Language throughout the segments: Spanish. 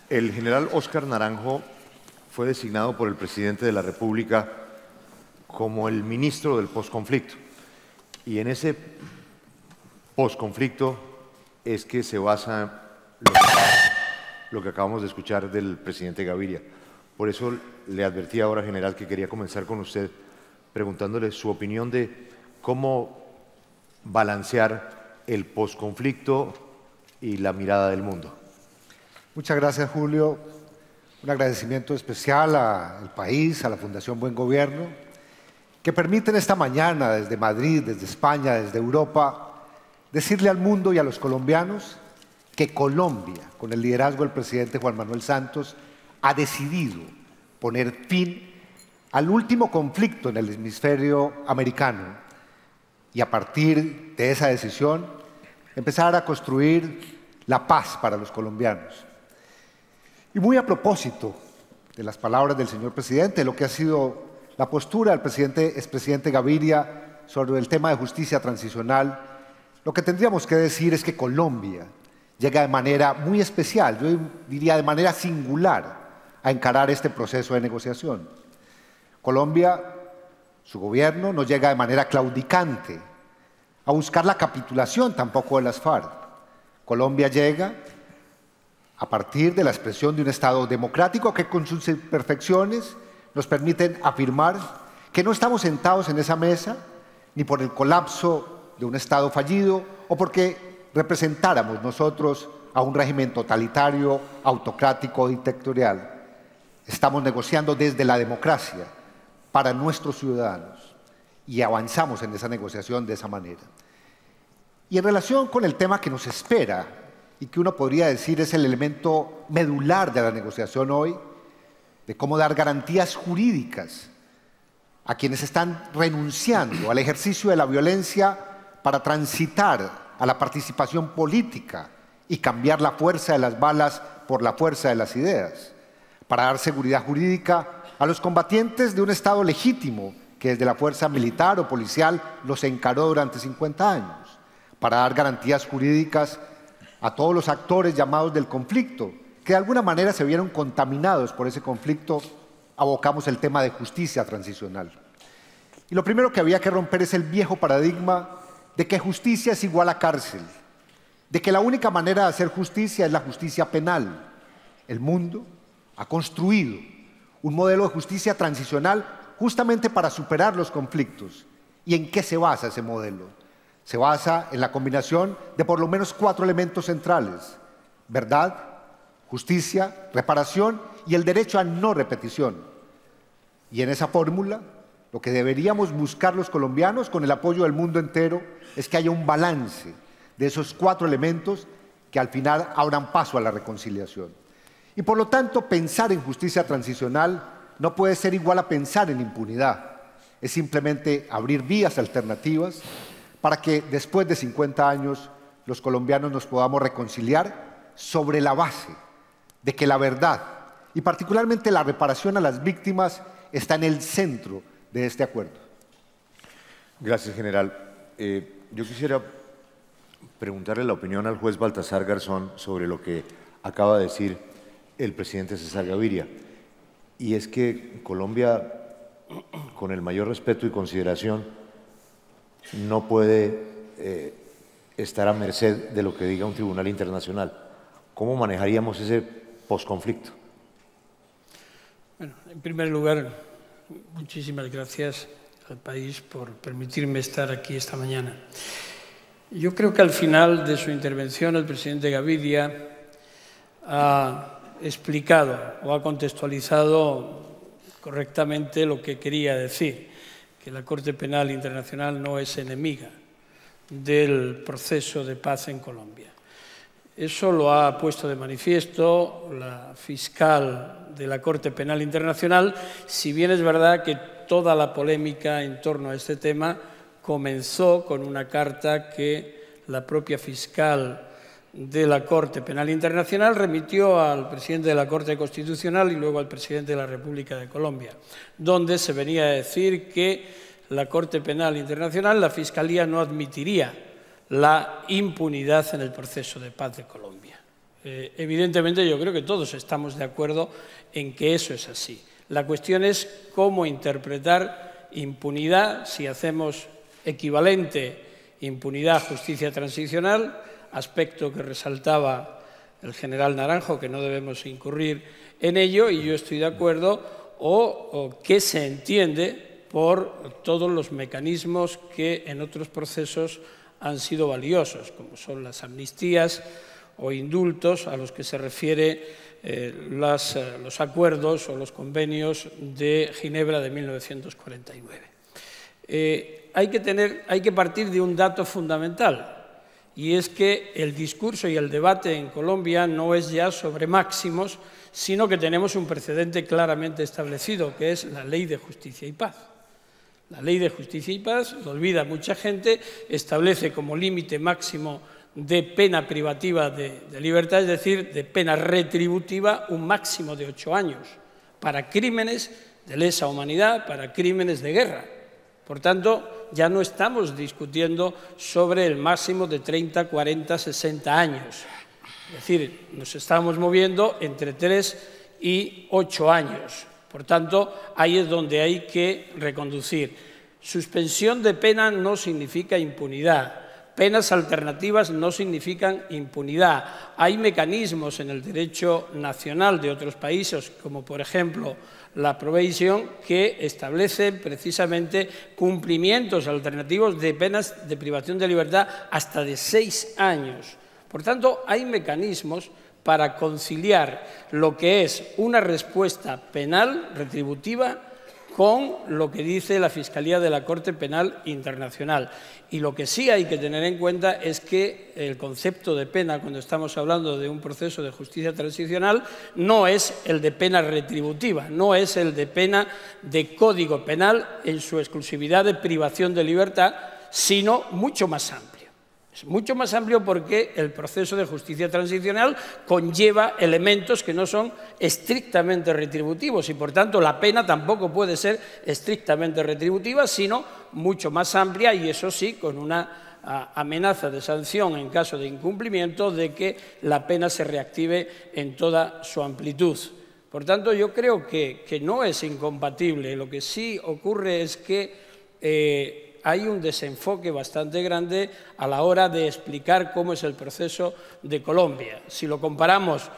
El general Óscar Naranjo fue designado por el presidente de la República como el ministro del posconflicto. Y en ese posconflicto es que se basa lo que acabamos de escuchar del presidente Gaviria. Por eso le advertí ahora, general, que quería comenzar con usted preguntándole su opinión de cómo balancear el posconflicto y la mirada del mundo. Muchas gracias, Julio. Un agradecimiento especial al país, a la Fundación Buen Gobierno, que permiten esta mañana desde Madrid, desde España, desde Europa, decirle al mundo y a los colombianos que Colombia, con el liderazgo del presidente Juan Manuel Santos, ha decidido poner fin al último conflicto en el hemisferio americano y a partir de esa decisión empezar a construir la paz para los colombianos. Y muy a propósito de las palabras del señor presidente, lo que ha sido la postura del expresidente Gaviria sobre el tema de justicia transicional, lo que tendríamos que decir es que Colombia llega de manera muy especial, yo diría de manera singular, a encarar este proceso de negociación. Colombia, su gobierno, no llega de manera claudicante a buscar la capitulación tampoco de las FARC. Colombia llega a partir de la expresión de un Estado democrático que con sus imperfecciones nos permiten afirmar que no estamos sentados en esa mesa ni por el colapso de un Estado fallido o porque representáramos nosotros a un régimen totalitario, autocrático, dictatorial. Estamos negociando desde la democracia para nuestros ciudadanos y avanzamos en esa negociación de esa manera. Y en relación con el tema que nos espera y que uno podría decir es el elemento medular de la negociación hoy, de cómo dar garantías jurídicas a quienes están renunciando al ejercicio de la violencia para transitar a la participación política y cambiar la fuerza de las balas por la fuerza de las ideas, para dar seguridad jurídica a los combatientes de un Estado legítimo que desde la fuerza militar o policial los encaró durante 50 años, para dar garantías jurídicas a todos los actores llamados del conflicto, que de alguna manera se vieron contaminados por ese conflicto, abocamos el tema de justicia transicional. Y lo primero que había que romper es el viejo paradigma de que justicia es igual a cárcel, de que la única manera de hacer justicia es la justicia penal. El mundo ha construido un modelo de justicia transicional justamente para superar los conflictos. ¿Y en qué se basa ese modelo? Se basa en la combinación de por lo menos 4 elementos centrales: verdad, justicia, reparación y el derecho a no repetición. Y en esa fórmula, lo que deberíamos buscar los colombianos, con el apoyo del mundo entero, es que haya un balance de esos 4 elementos que al final abran paso a la reconciliación. Y por lo tanto, pensar en justicia transicional no puede ser igual a pensar en impunidad. Es simplemente abrir vías alternativas para que después de 50 años los colombianos nos podamos reconciliar sobre la base de que la verdad y particularmente la reparación a las víctimas está en el centro de este acuerdo. Gracias, general. Yo quisiera preguntarle la opinión al juez Baltasar Garzón sobre lo que acaba de decir el presidente César Gaviria. Y es que Colombia, con el mayor respeto y consideración, no puede estar a merced de lo que diga un tribunal internacional. ¿Cómo manejaríamos ese posconflicto? Bueno, en primer lugar, muchísimas gracias al país por permitirme estar aquí esta mañana. Yo creo que al final de su intervención el presidente Gaviria ha explicado o ha contextualizado correctamente lo que quería decir, que la Corte Penal Internacional no es enemiga del proceso de paz en Colombia. Eso lo ha puesto de manifiesto la fiscal de la Corte Penal Internacional, si bien es verdad que toda la polémica en torno a este tema comenzó con una carta que la propia fiscal de la Corte Penal Internacional remitió al presidente de la Corte Constitucional y luego al presidente de la República de Colombia, donde se venía a decir que la Corte Penal Internacional, la Fiscalía, no admitiría la impunidad en el proceso de paz de Colombia. Evidentemente yo creo que todos estamos de acuerdo en que eso es así. La cuestión es cómo interpretar impunidad, si hacemos equivalente impunidad a justicia transicional, aspecto que resaltaba el general Naranjo, que no debemos incurrir en ello, y yo estoy de acuerdo, o qué se entiende por todos los mecanismos que en otros procesos han sido valiosos, como son las amnistías o indultos a los que se refiere los acuerdos o los convenios de Ginebra de 1949. Hay que partir de un dato fundamental, y es que el discurso y el debate en Colombia no es ya sobre máximos, sino que tenemos un precedente claramente establecido, que es la Ley de Justicia y Paz. La Ley de Justicia y Paz, lo olvida mucha gente, establece como límite máximo de pena privativa de libertad, es decir, de pena retributiva, un máximo de 8 años para crímenes de lesa humanidad, para crímenes de guerra. Por tanto, ya no estamos discutiendo sobre el máximo de 30, 40, 60 años. Es decir, nos estamos moviendo entre 3 y 8 años. Por tanto, ahí es donde hay que reconducir. Suspensión de pena no significa impunidad. Penas alternativas no significan impunidad. Hay mecanismos en el derecho nacional de otros países, como por ejemplo la probation, que establecen precisamente cumplimientos alternativos de penas de privación de libertad hasta de 6 años. Por tanto, hay mecanismos para conciliar lo que es una respuesta penal retributiva con lo que dice la Fiscalía de la Corte Penal Internacional. Y lo que sí hay que tener en cuenta es que el concepto de pena, cuando estamos hablando de un proceso de justicia transicional, no es el de pena retributiva, no es el de pena de código penal en su exclusividad de privación de libertad, sino mucho más amplio. Es mucho más amplio porque el proceso de justicia transicional conlleva elementos que no son estrictamente retributivos y, por tanto, la pena tampoco puede ser estrictamente retributiva, sino mucho más amplia y, eso sí, con una amenaza de sanción en caso de incumplimiento de que la pena se reactive en toda su amplitud. Por tanto, yo creo que no es incompatible. Lo que sí ocurre es que hay un desenfoque bastante grande a la hora de explicar cómo es el proceso de Colombia. Si lo comparamos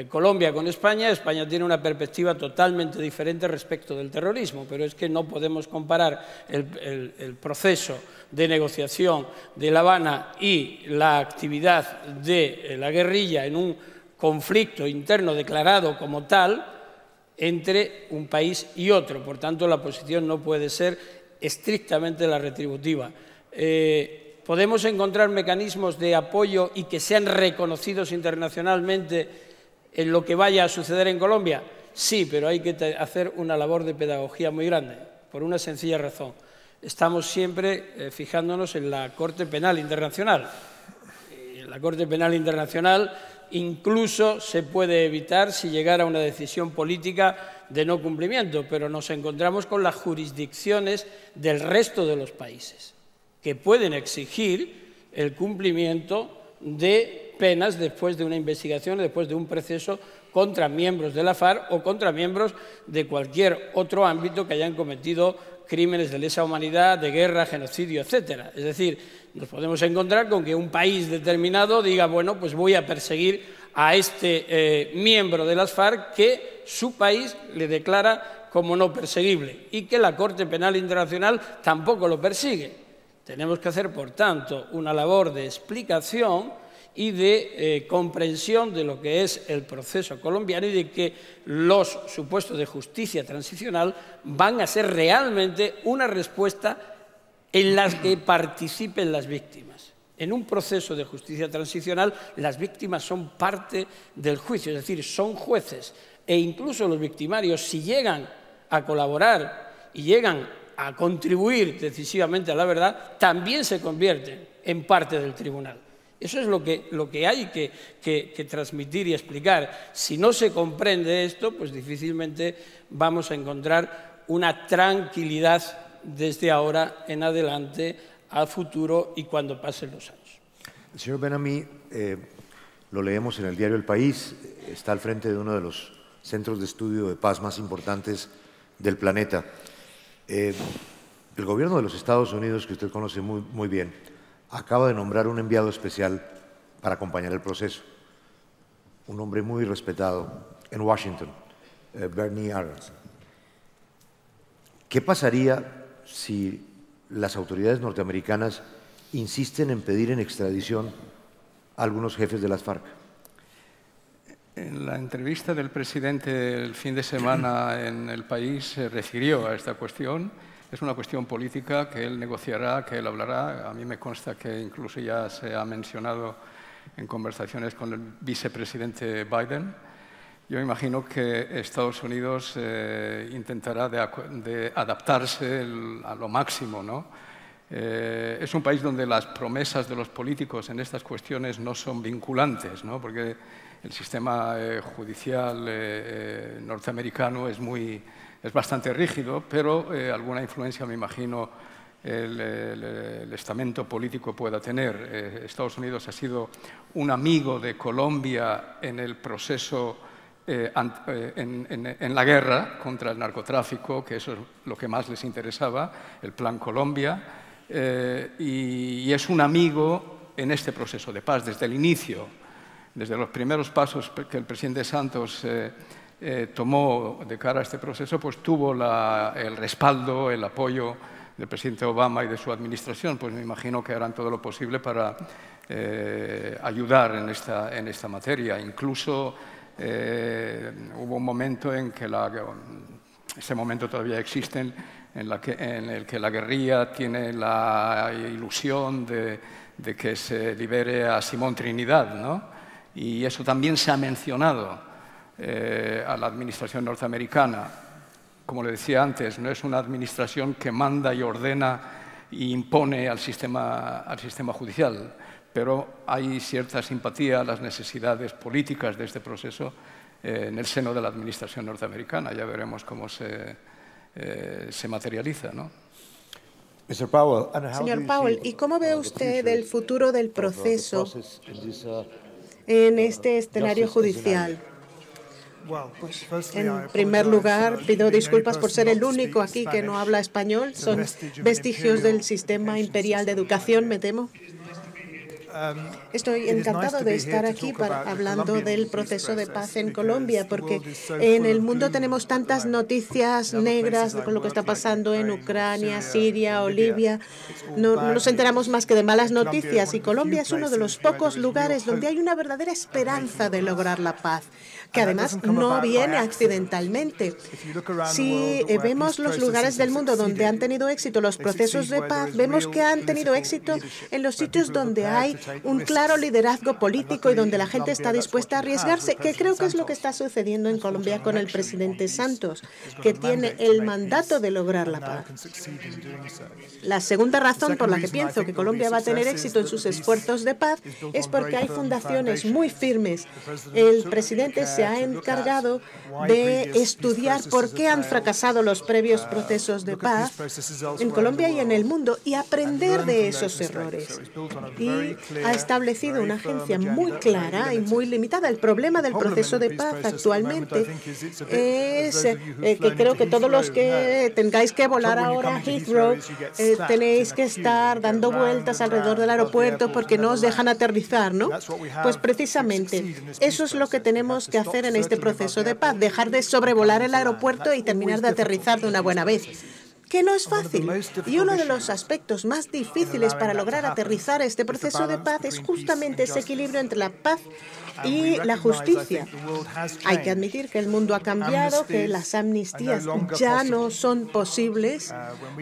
Colombia con España, España tiene una perspectiva totalmente diferente respecto del terrorismo, pero es que no podemos comparar el proceso de negociación de La Habana y la actividad de la guerrilla en un conflicto interno declarado como tal entre un país y otro. Por tanto, la posición no puede ser estrictamente la retributiva. ¿Podemos encontrar mecanismos de apoyo y que sean reconocidos internacionalmente en lo que vaya a suceder en Colombia? Sí, pero hay que hacer una labor de pedagogía muy grande, por una sencilla razón. Estamos siempre fijándonos en la Corte Penal Internacional. En la Corte Penal Internacional incluso se puede evitar si llegara una decisión política de no cumplimiento, pero nos encontramos con las jurisdicciones del resto de los países que pueden exigir el cumplimiento de penas después de una investigación, después de un proceso contra miembros de la FARC o contra miembros de cualquier otro ámbito que hayan cometido crímenes de lesa humanidad, de guerra, genocidio, etcétera. Es decir, nos podemos encontrar con que un país determinado diga, bueno, pues voy a perseguir a este miembro de las FARC que su país le declara como no perseguible y que la Corte Penal Internacional tampoco lo persigue. Tenemos que hacer, por tanto, una labor de explicación y de comprensión de lo que es el proceso colombiano y de que los supuestos de justicia transicional van a ser realmente una respuesta en la que participen las víctimas. En un proceso de justicia transicional, las víctimas son parte del juicio, es decir, son jueces. E incluso los victimarios, si llegan a colaborar y llegan a contribuir decisivamente a la verdad, también se convierten en parte del tribunal. Eso es lo que hay que transmitir y explicar. Si no se comprende esto, pues difícilmente vamos a encontrar una tranquilidad desde ahora en adelante al futuro y cuando pasen los años. Señor Ben-Ami, lo leemos en el diario El País, está al frente de uno de los centros de estudio de paz más importantes del planeta. El gobierno de los Estados Unidos, que usted conoce muy bien, acaba de nombrar un enviado especial para acompañar el proceso, un hombre muy respetado en Washington, Bernie Aronson. ¿Qué pasaría si las autoridades norteamericanas insisten en pedir en extradición a algunos jefes de las FARC? En la entrevista del presidente el fin de semana en El País se refirió a esta cuestión. Es una cuestión política que él negociará, que él hablará. A mí me consta que incluso ya se ha mencionado en conversaciones con el vicepresidente Biden. Yo imagino que Estados Unidos intentará de adaptarse a lo máximo, ¿no? Es un país donde las promesas de los políticos en estas cuestiones no son vinculantes, ¿no? Porque el sistema judicial norteamericano es bastante rígido, pero alguna influencia, me imagino, el estamento político pueda tener. Estados Unidos ha sido un amigo de Colombia en el proceso, en la guerra contra el narcotráfico, que eso es lo que más les interesaba, el Plan Colombia, y es un amigo en este proceso de paz desde el inicio, desde los primeros pasos que el presidente Santos tomó de cara a este proceso, pues tuvo el respaldo, el apoyo del presidente Obama y de su administración. Pues me imagino que harán todo lo posible para ayudar en esta materia. Incluso hubo un momento en que ese momento todavía existe, en el que la guerrilla tiene la ilusión de que se libere a Simón Trinidad, ¿no? Y eso también se ha mencionado a la administración norteamericana. Como le decía antes, no es una administración que manda y ordena e impone al sistema judicial, pero hay cierta simpatía a las necesidades políticas de este proceso en el seno de la administración norteamericana. Ya veremos cómo se materializa, ¿no? Señor Powell, ¿y cómo ve usted el futuro del proceso en este escenario judicial? Pues, en primer lugar, pido disculpas por ser el único aquí que no habla español. Son vestigios del sistema imperial de educación, me temo. Estoy encantado de estar aquí hablando del proceso de paz en Colombia, porque en el mundo tenemos tantas noticias negras con lo que está pasando en Ucrania, Siria o Libia. No nos enteramos más que de malas noticias, y Colombia es uno de los pocos lugares donde hay una verdadera esperanza de lograr la paz, que además no viene accidentalmente. Si vemos los lugares del mundo donde han tenido éxito los procesos de paz, vemos que han tenido éxito en los sitios donde hay un claro liderazgo político y donde la gente está dispuesta a arriesgarse, que creo que es lo que está sucediendo en Colombia con el presidente Santos, que tiene el mandato de lograr la paz. La segunda razón por la que pienso que Colombia va a tener éxito en sus esfuerzos de paz es porque hay fundaciones muy firmes. El presidente se ha encargado de estudiar por qué han fracasado los previos procesos de paz en Colombia y en el mundo y aprender de esos errores. Y ha establecido una agencia muy clara y muy limitada. El problema del proceso de paz actualmente es que creo que todos los que tengáis que volar ahora a Heathrow tenéis que estar dando vueltas alrededor del aeropuerto porque no os dejan aterrizar, ¿no? Pues precisamente eso es lo que tenemos que hacer en este proceso de paz, dejar de sobrevolar el aeropuerto y terminar de aterrizar de una buena vez, que no es fácil. Y uno de los aspectos más difíciles para lograr aterrizar este proceso de paz es justamente ese equilibrio entre la paz y la justicia. Hay que admitir que el mundo ha cambiado, que las amnistías ya no son posibles.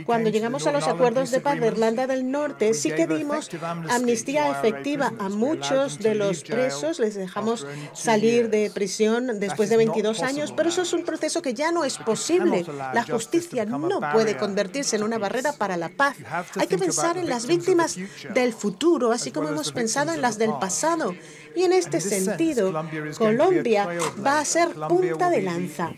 Cuando llegamos a los acuerdos de paz de Irlanda del Norte, sí que dimos amnistía efectiva a muchos de los presos, les dejamos salir de prisión después de 22 años, pero eso es un proceso que ya no es posible. La justicia no puede convertirse en una barrera para la paz. Hay que pensar en las víctimas del futuro, así como hemos pensado en las del pasado. Y en este sentido, Colombia va a ser punta de lanza.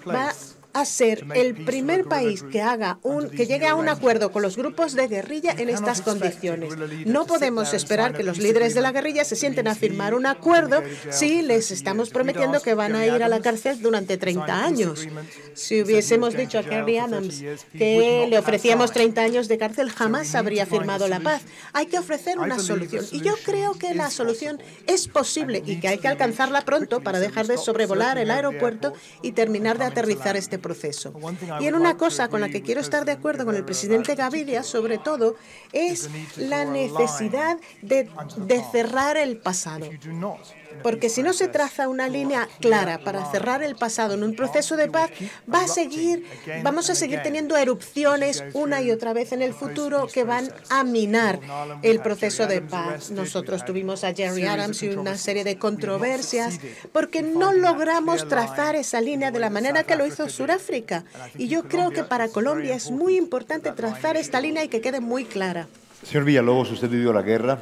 Va a ser el primer país que llegue a un acuerdo con los grupos de guerrilla en estas condiciones. No podemos esperar que los líderes de la guerrilla se sienten a firmar un acuerdo si les estamos prometiendo que van a ir a la cárcel durante 30 años. Si hubiésemos dicho a Kerry Adams que le ofrecíamos 30 años de cárcel, jamás habría firmado la paz. Hay que ofrecer una solución. Y yo creo que la solución es posible y que hay que alcanzarla pronto para dejar de sobrevolar el aeropuerto y terminar de aterrizar este proceso. Y en una cosa con la que quiero estar de acuerdo con el presidente Gaviria, sobre todo, es la necesidad de cerrar el pasado. Porque si no se traza una línea clara para cerrar el pasado en un proceso de paz, vamos a seguir teniendo erupciones una y otra vez en el futuro que van a minar el proceso de paz. Nosotros tuvimos a Gerry Adams y una serie de controversias porque no logramos trazar esa línea de la manera que lo hizo Sudáfrica. Y yo creo que para Colombia es muy importante trazar esta línea y que quede muy clara. Señor Villalobos, usted vivió la guerra.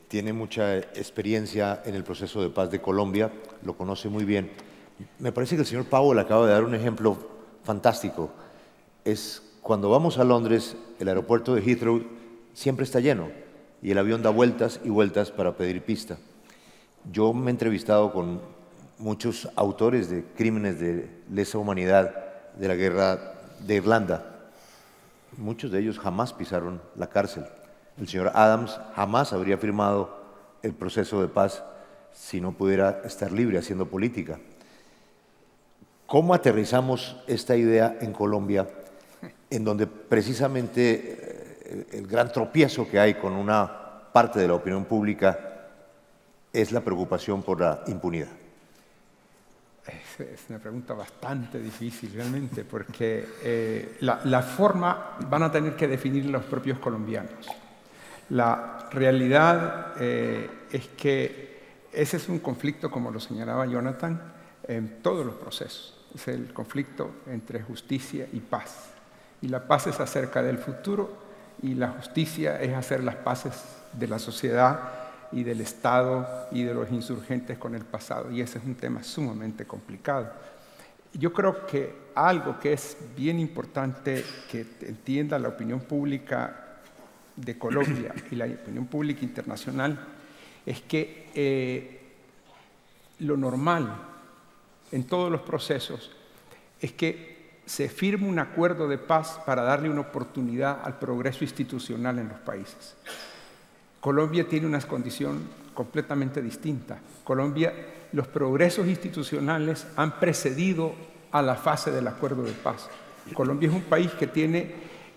Tiene mucha experiencia en el proceso de paz de Colombia, lo conoce muy bien. Me parece que el señor Powell acaba de dar un ejemplo fantástico. Es cuando vamos a Londres, el aeropuerto de Heathrow siempre está lleno y el avión da vueltas y vueltas para pedir pista. Yo me he entrevistado con muchos autores de crímenes de lesa humanidad de la guerra de Irlanda. Muchos de ellos jamás pisaron la cárcel. El señor Adams jamás habría firmado el proceso de paz si no pudiera estar libre haciendo política. ¿Cómo aterrizamos esta idea en Colombia, en donde precisamente el gran tropiezo que hay con una parte de la opinión pública es la preocupación por la impunidad? Es una pregunta bastante difícil realmente, porque la forma van a tener que definir los propios colombianos. La realidad es que ese es un conflicto, como lo señalaba Jonathan, en todos los procesos. Es el conflicto entre justicia y paz. Y la paz es acerca del futuro y la justicia es hacer las paces de la sociedad y del Estado y de los insurgentes con el pasado. Y ese es un tema sumamente complicado. Yo creo que algo que es bien importante que entienda la opinión pública de Colombia y la opinión pública internacional es que lo normal en todos los procesos es que se firme un acuerdo de paz para darle una oportunidad al progreso institucional en los países. Colombia tiene una condición completamente distinta. Colombia, los progresos institucionales han precedido a la fase del acuerdo de paz. Colombia es un país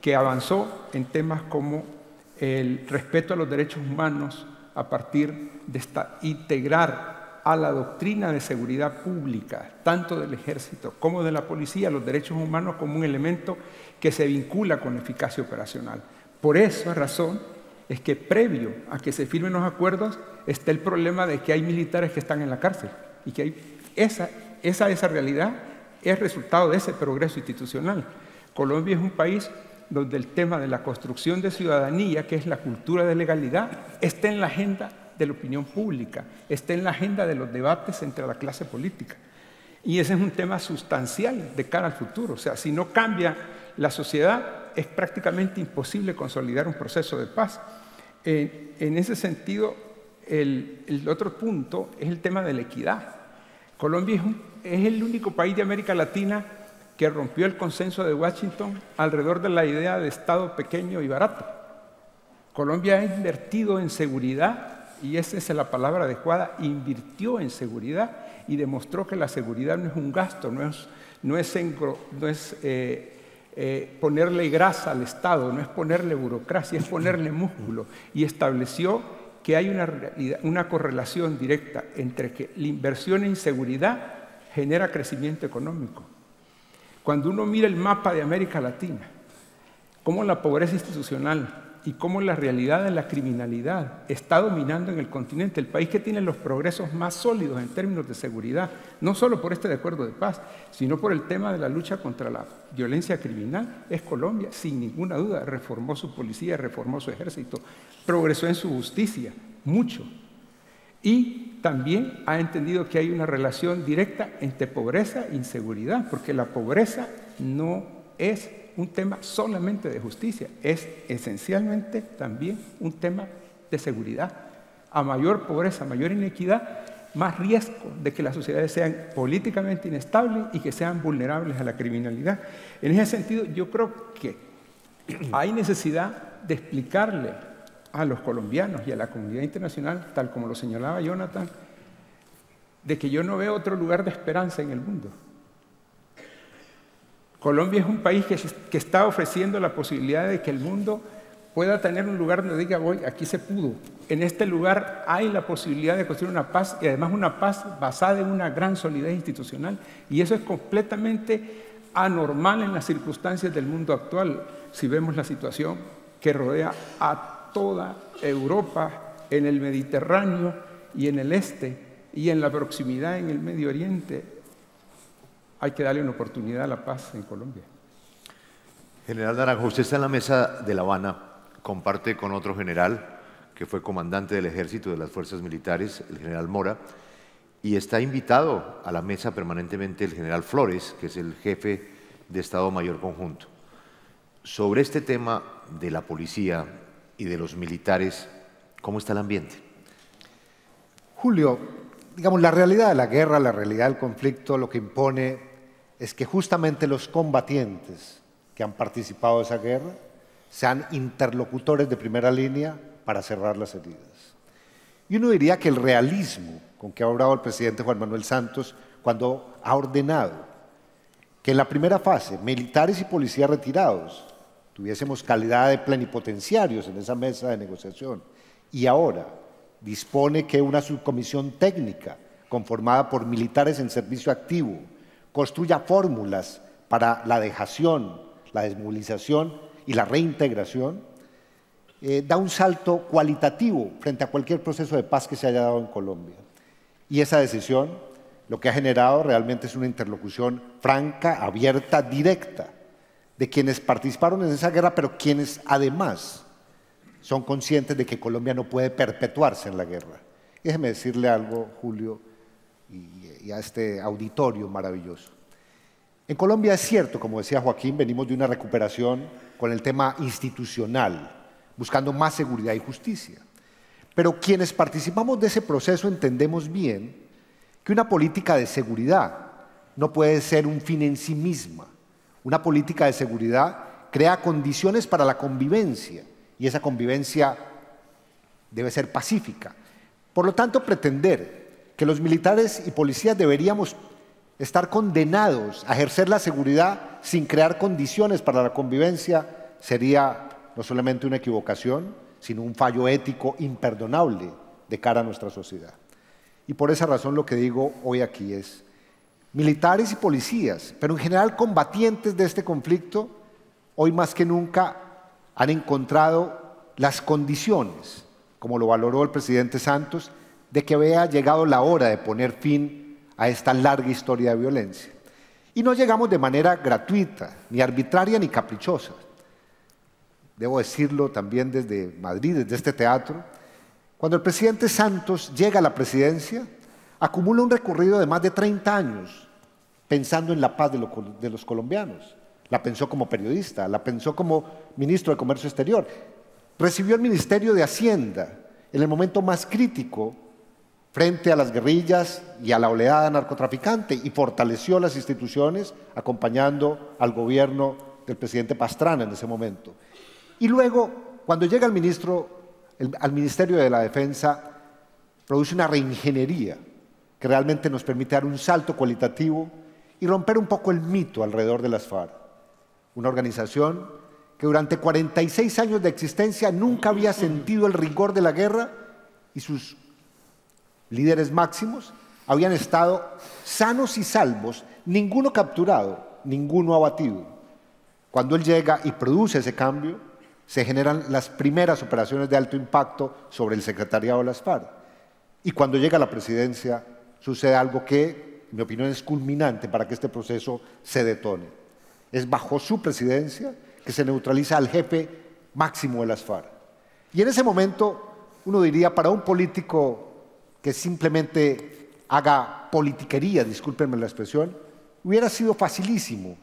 que avanzó en temas como el respeto a los derechos humanos a partir de integrar a la doctrina de seguridad pública, tanto del ejército como de la policía, los derechos humanos como un elemento que se vincula con la eficacia operacional. Por esa razón es que previo a que se firmen los acuerdos está el problema de que hay militares que están en la cárcel y que esa realidad es resultado de ese progreso institucional. Colombia es un país donde el tema de la construcción de ciudadanía, que es la cultura de legalidad, está en la agenda de la opinión pública, está en la agenda de los debates entre la clase política. Y ese es un tema sustancial de cara al futuro. O sea, si no cambia la sociedad, es prácticamente imposible consolidar un proceso de paz. En ese sentido, el otro punto es el tema de la equidad. Colombia es el único país de América Latina que rompió el consenso de Washington alrededor de la idea de Estado pequeño y barato. Colombia ha invertido en seguridad, y esa es la palabra adecuada, invirtió en seguridad y demostró que la seguridad no es un gasto, no es ponerle grasa al Estado, no es ponerle burocracia, es ponerle músculo. Y estableció que hay una correlación directa entre que la inversión en seguridad genera crecimiento económico. Cuando uno mira el mapa de América Latina, cómo la pobreza institucional y cómo la realidad de la criminalidad está dominando en el continente, el país que tiene los progresos más sólidos en términos de seguridad, no solo por este acuerdo de paz, sino por el tema de la lucha contra la violencia criminal, es Colombia, sin ninguna duda. Reformó su policía, reformó su ejército, progresó en su justicia, mucho. Y también ha entendido que hay una relación directa entre pobreza e inseguridad, porque la pobreza no es un tema solamente de justicia, es esencialmente también un tema de seguridad. A mayor pobreza, mayor inequidad, más riesgo de que las sociedades sean políticamente inestables y que sean vulnerables a la criminalidad. En ese sentido, yo creo que hay necesidad de explicarle a los colombianos y a la comunidad internacional, tal como lo señalaba Jonathan, de que yo no veo otro lugar de esperanza en el mundo. Colombia es un país que está ofreciendo la posibilidad de que el mundo pueda tener un lugar donde diga, hoy aquí se pudo. En este lugar hay la posibilidad de construir una paz, y además una paz basada en una gran solidez institucional. Y eso es completamente anormal en las circunstancias del mundo actual, si vemos la situación que rodea a toda Europa, en el Mediterráneo y en el este, y en la proximidad en el Medio Oriente. Hay que darle una oportunidad a la paz en Colombia. General Naranjo, usted está en la mesa de La Habana, comparte con otro general que fue comandante del ejército de las fuerzas militares, el general Mora, y está invitado a la mesa permanentemente el general Flores, que es el jefe de Estado Mayor Conjunto. Sobre este tema de la policía y de los militares, ¿cómo está el ambiente? Julio, digamos, la realidad de la guerra, la realidad del conflicto, lo que impone es que justamente los combatientes que han participado de esa guerra sean interlocutores de primera línea para cerrar las heridas. Y uno diría que el realismo con que ha obrado el presidente Juan Manuel Santos cuando ha ordenado que en la primera fase militares y policías retirados tuviésemos calidad de plenipotenciarios en esa mesa de negociación, y ahora dispone que una subcomisión técnica conformada por militares en servicio activo construya fórmulas para la dejación, la desmovilización y la reintegración, da un salto cualitativo frente a cualquier proceso de paz que se haya dado en Colombia. Y esa decisión lo que ha generado realmente es una interlocución franca, abierta, directa, de quienes participaron en esa guerra, pero quienes además son conscientes de que Colombia no puede perpetuarse en la guerra. Déjeme decirle algo, Julio, y a este auditorio maravilloso. En Colombia es cierto, como decía Joaquín, venimos de una recuperación con el tema institucional, buscando más seguridad y justicia. Pero quienes participamos de ese proceso entendemos bien que una política de seguridad no puede ser un fin en sí misma. Una política de seguridad crea condiciones para la convivencia, y esa convivencia debe ser pacífica. Por lo tanto, pretender que los militares y policías deberíamos estar condenados a ejercer la seguridad sin crear condiciones para la convivencia sería no solamente una equivocación, sino un fallo ético imperdonable de cara a nuestra sociedad. Y por esa razón lo que digo hoy aquí es, militares y policías, pero en general combatientes de este conflicto, hoy más que nunca han encontrado las condiciones, como lo valoró el presidente Santos, de que había llegado la hora de poner fin a esta larga historia de violencia. Y no llegamos de manera gratuita, ni arbitraria, ni caprichosa. Debo decirlo también desde Madrid, desde este teatro. Cuando el presidente Santos llega a la presidencia, acumula un recorrido de más de 30 años pensando en la paz de los colombianos. La pensó como periodista, la pensó como ministro de Comercio Exterior. Recibió el Ministerio de Hacienda en el momento más crítico frente a las guerrillas y a la oleada narcotraficante y fortaleció las instituciones acompañando al gobierno del presidente Pastrana en ese momento. Y luego, cuando llega al Ministerio de la Defensa, produce una reingeniería que realmente nos permite dar un salto cualitativo y romper un poco el mito alrededor de las FARC. Una organización que durante 46 años de existencia nunca había sentido el rigor de la guerra y sus líderes máximos habían estado sanos y salvos, ninguno capturado, ninguno abatido. Cuando él llega y produce ese cambio, se generan las primeras operaciones de alto impacto sobre el secretariado de las FARC. Y cuando llega a la presidencia, sucede algo que, en mi opinión, es culminante para que este proceso se detone. Es bajo su presidencia que se neutraliza al jefe máximo de las FARC. Y en ese momento, uno diría, para un político que simplemente haga politiquería, discúlpenme la expresión, hubiera sido facilísimo.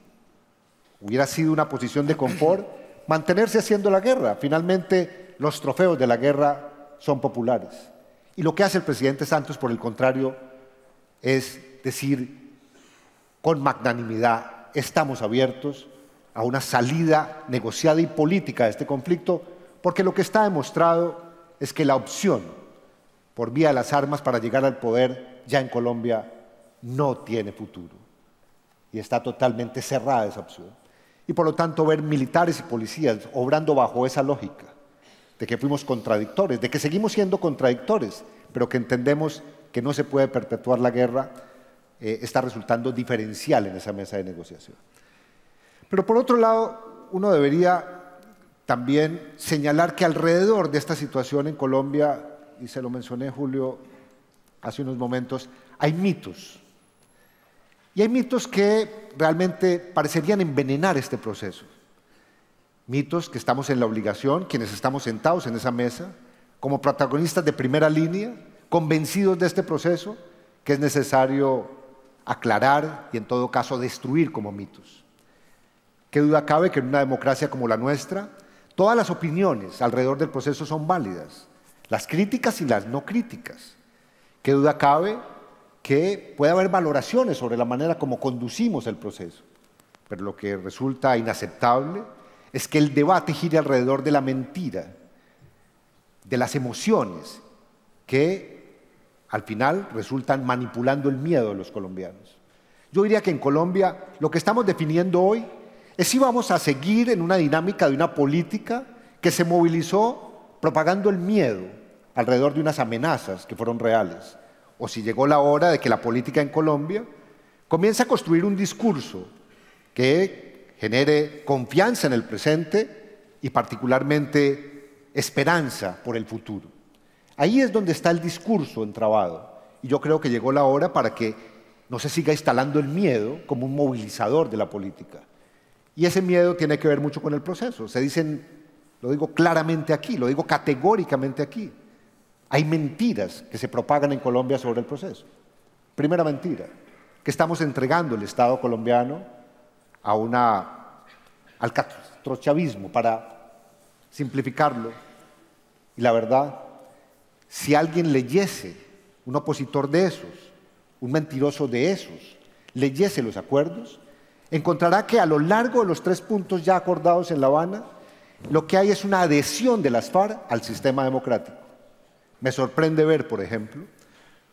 Hubiera sido una posición de confort mantenerse haciendo la guerra. Finalmente, los trofeos de la guerra son populares. Y lo que hace el presidente Santos, por el contrario, es decir con magnanimidad: estamos abiertos a una salida negociada y política de este conflicto, porque lo que está demostrado es que la opción por vía de las armas para llegar al poder ya en Colombia no tiene futuro. Y está totalmente cerrada esa opción. Y por lo tanto, ver militares y policías obrando bajo esa lógica de que fuimos contradictores, de que seguimos siendo contradictores, pero que entendemos que no se puede perpetuar la guerra, está resultando diferencial en esa mesa de negociación. Pero por otro lado, uno debería también señalar que alrededor de esta situación en Colombia, y se lo mencioné, Julio, hace unos momentos, hay mitos. Y hay mitos que realmente parecerían envenenar este proceso. Mitos que estamos en la obligación, quienes estamos sentados en esa mesa, como protagonistas de primera línea, convencidos de este proceso, que es necesario aclarar y en todo caso destruir como mitos. Qué duda cabe que en una democracia como la nuestra, todas las opiniones alrededor del proceso son válidas, las críticas y las no críticas. Qué duda cabe que puede haber valoraciones sobre la manera como conducimos el proceso, pero lo que resulta inaceptable es que el debate gire alrededor de la mentira, de las emociones, que al final resultan manipulando el miedo de los colombianos. Yo diría que en Colombia lo que estamos definiendo hoy es si vamos a seguir en una dinámica de una política que se movilizó propagando el miedo alrededor de unas amenazas que fueron reales, o si llegó la hora de que la política en Colombia comience a construir un discurso que genere confianza en el presente y particularmente esperanza por el futuro. Ahí es donde está el discurso entrabado, y yo creo que llegó la hora para que no se siga instalando el miedo como un movilizador de la política. Y ese miedo tiene que ver mucho con el proceso. Se dicen, lo digo claramente aquí, lo digo categóricamente aquí, hay mentiras que se propagan en Colombia sobre el proceso. Primera mentira, que estamos entregando el Estado colombiano al castrochavismo, para simplificarlo. Y la verdad, si alguien leyese, un opositor de esos, un mentiroso de esos, leyese los acuerdos, encontrará que a lo largo de los 3 puntos ya acordados en La Habana, lo que hay es una adhesión de las FARC al sistema democrático. Me sorprende ver, por ejemplo,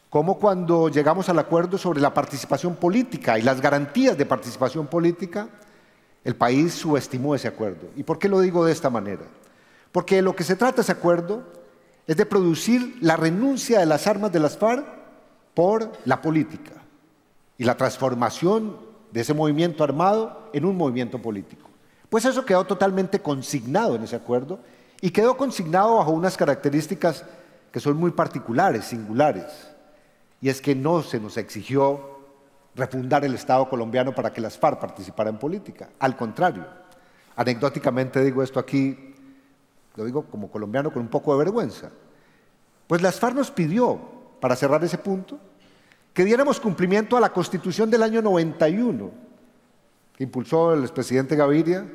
cómo cuando llegamos al acuerdo sobre la participación política y las garantías de participación política, el país subestimó ese acuerdo. ¿Y por qué lo digo de esta manera? Porque de lo que se trata ese acuerdo es de producir la renuncia de las armas de las FARC por la política y la transformación de ese movimiento armado en un movimiento político. Pues eso quedó totalmente consignado en ese acuerdo y quedó consignado bajo unas características que son muy particulares, singulares, y es que no se nos exigió refundar el Estado colombiano para que las FARC participaran en política. Al contrario, anecdóticamente digo esto aquí, lo digo como colombiano con un poco de vergüenza, pues las FARC nos pidió, para cerrar ese punto, que diéramos cumplimiento a la Constitución del año 91, que impulsó el expresidente Gaviria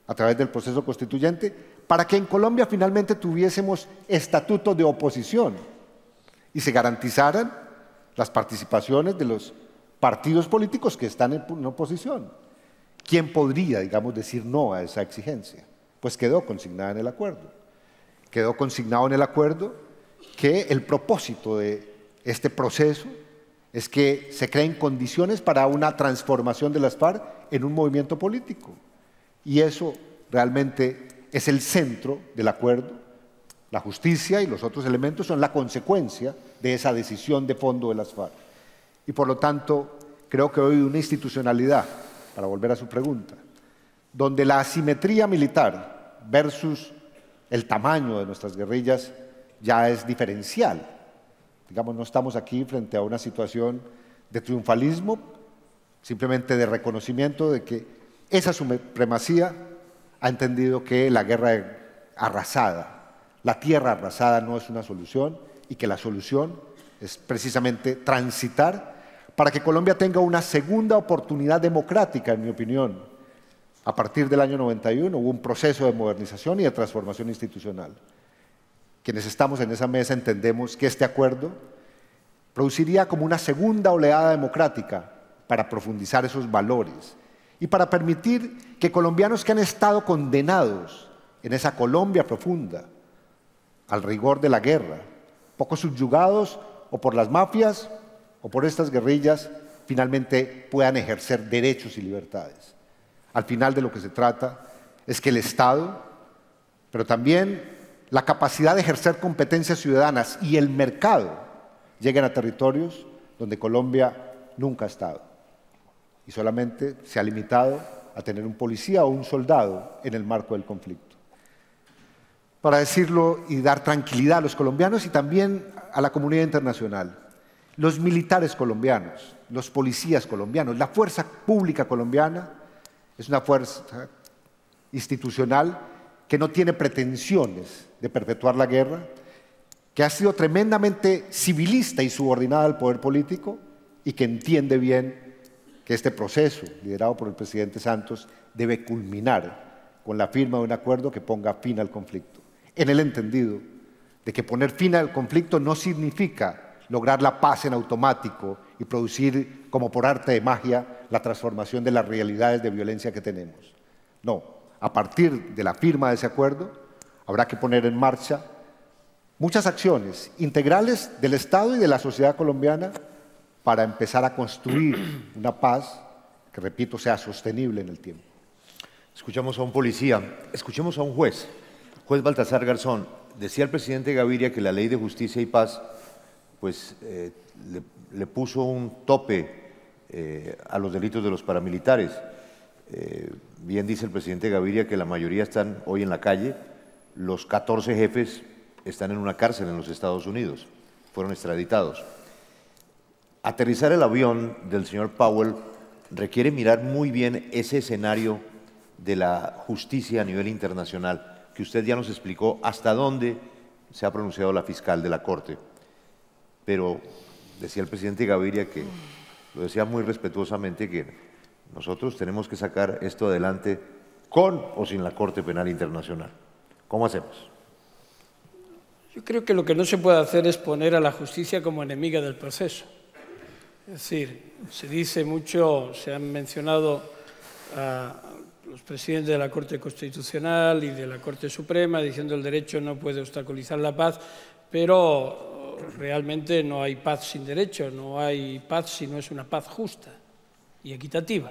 a través del proceso constituyente, para que en Colombia finalmente tuviésemos estatutos de oposición y se garantizaran las participaciones de los partidos políticos que están en oposición. ¿Quién podría, digamos, decir no a esa exigencia? Pues quedó consignada en el acuerdo. Quedó consignado en el acuerdo que el propósito de este proceso es que se creen condiciones para una transformación de las FARC en un movimiento político. Y eso realmente es el centro del acuerdo. La justicia y los otros elementos son la consecuencia de esa decisión de fondo de las FARC. Y por lo tanto, creo que hoy una institucionalidad, para volver a su pregunta, donde la asimetría militar versus el tamaño de nuestras guerrillas ya es diferencial. Digamos, no estamos aquí frente a una situación de triunfalismo, simplemente de reconocimiento de que esa supremacía ha entendido que la guerra arrasada, la tierra arrasada no es una solución y que la solución es precisamente transitar para que Colombia tenga una segunda oportunidad democrática, en mi opinión. A partir del año 91 hubo un proceso de modernización y de transformación institucional. Quienes estamos en esa mesa entendemos que este acuerdo produciría como una segunda oleada democrática para profundizar esos valores y para permitir que colombianos que han estado condenados en esa Colombia profunda al rigor de la guerra, poco subyugados o por las mafias o por estas guerrillas, finalmente puedan ejercer derechos y libertades. Al final de lo que se trata es que el Estado, pero también la capacidad de ejercer competencias ciudadanas y el mercado lleguen a territorios donde Colombia nunca ha estado y solamente se ha limitado a tener un policía o un soldado en el marco del conflicto. Para decirlo y dar tranquilidad a los colombianos y también a la comunidad internacional, los militares colombianos, los policías colombianos, la fuerza pública colombiana es una fuerza institucional que no tiene pretensiones de perpetuar la guerra, que ha sido tremendamente civilista y subordinada al poder político y que entiende bien que este proceso, liderado por el presidente Santos, debe culminar con la firma de un acuerdo que ponga fin al conflicto, en el entendido de que poner fin al conflicto no significa lograr la paz en automático y producir, como por arte de magia, la transformación de las realidades de violencia que tenemos. No, a partir de la firma de ese acuerdo, habrá que poner en marcha muchas acciones integrales del Estado y de la sociedad colombiana para empezar a construir una paz que, repito, sea sostenible en el tiempo. Escuchamos a un policía, escuchemos a un juez. Juez Baltasar Garzón, decía el presidente Gaviria que la Ley de Justicia y Paz pues, le puso un tope a los delitos de los paramilitares. Bien dice el presidente Gaviria que la mayoría están hoy en la calle, los 14 jefes están en una cárcel en los Estados Unidos, fueron extraditados. Aterrizar el avión del señor Powell requiere mirar muy bien ese escenario de la justicia a nivel internacional, que usted ya nos explicó hasta dónde se ha pronunciado la fiscal de la Corte. Pero decía el presidente Gaviria que, lo decía muy respetuosamente, que nosotros tenemos que sacar esto adelante con o sin la Corte Penal Internacional. ¿Cómo hacemos? Yo creo que lo que no se puede hacer es poner a la justicia como enemiga del proceso. Es decir, se dice mucho, se han mencionado a los presidentes de la Corte Constitucional y de la Corte Suprema diciendo el derecho no puede obstaculizar la paz, pero realmente no hay paz sin derecho, no hay paz si no es una paz justa y equitativa.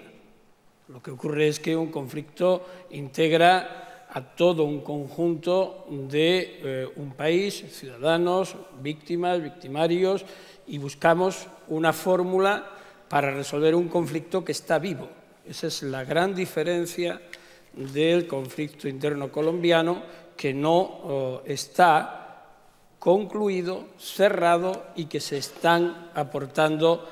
Lo que ocurre es que un conflicto integra a todo un conjunto de un país, ciudadanos, víctimas, victimarios, y buscamos una fórmula para resolver un conflicto que está vivo. Esa es la gran diferencia del conflicto interno colombiano, que no está concluido, cerrado y que se están aportando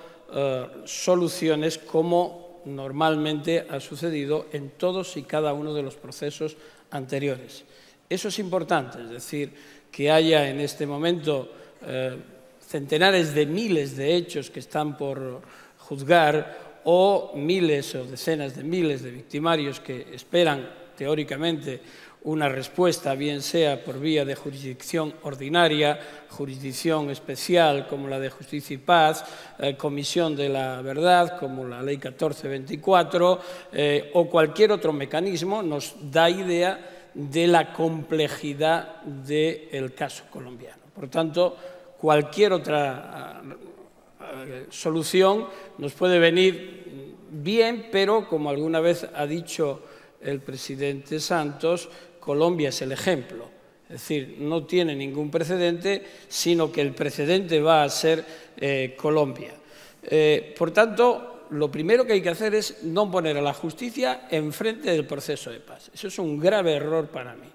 soluciones como normalmente ha sucedido en todos y cada uno de los procesos anteriores. Eso es importante, es decir, que haya en este momento centenares de miles de hechos que están por juzgar o miles o decenas de miles de victimarios que esperan teóricamente una respuesta, bien sea por vía de jurisdicción ordinaria, jurisdicción especial como la de Justicia y Paz, Comisión de la Verdad como la Ley 1424 o cualquier otro mecanismo, nos da idea de la complejidad del caso colombiano. Por tanto, cualquier otra solución nos puede venir bien, pero como alguna vez ha dicho el presidente Santos, Colombia es el ejemplo. Es decir, no tiene ningún precedente, sino que el precedente va a ser Colombia. Por tanto, lo primero que hay que hacer es no poner a la justicia enfrente del proceso de paz. Eso es un grave error para mí.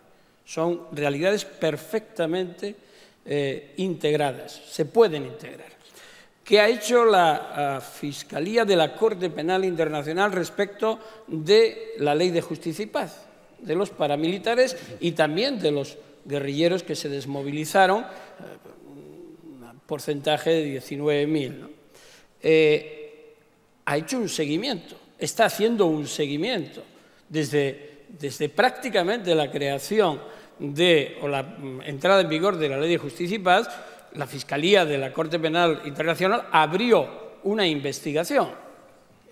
Son realidades perfectamente integradas, se pueden integrar. ¿Qué ha hecho la Fiscalía de la Corte Penal Internacional respecto de la Ley de Justicia y Paz, de los paramilitares y también de los guerrilleros que se desmovilizaron? porcentaje de 19.000, ¿no? Ha hecho un seguimiento, está haciendo un seguimiento desde prácticamente la creación o la entrada en vigor de la Ley de Justicia y Paz. La Fiscalía de la Corte Penal Internacional abrió una investigación.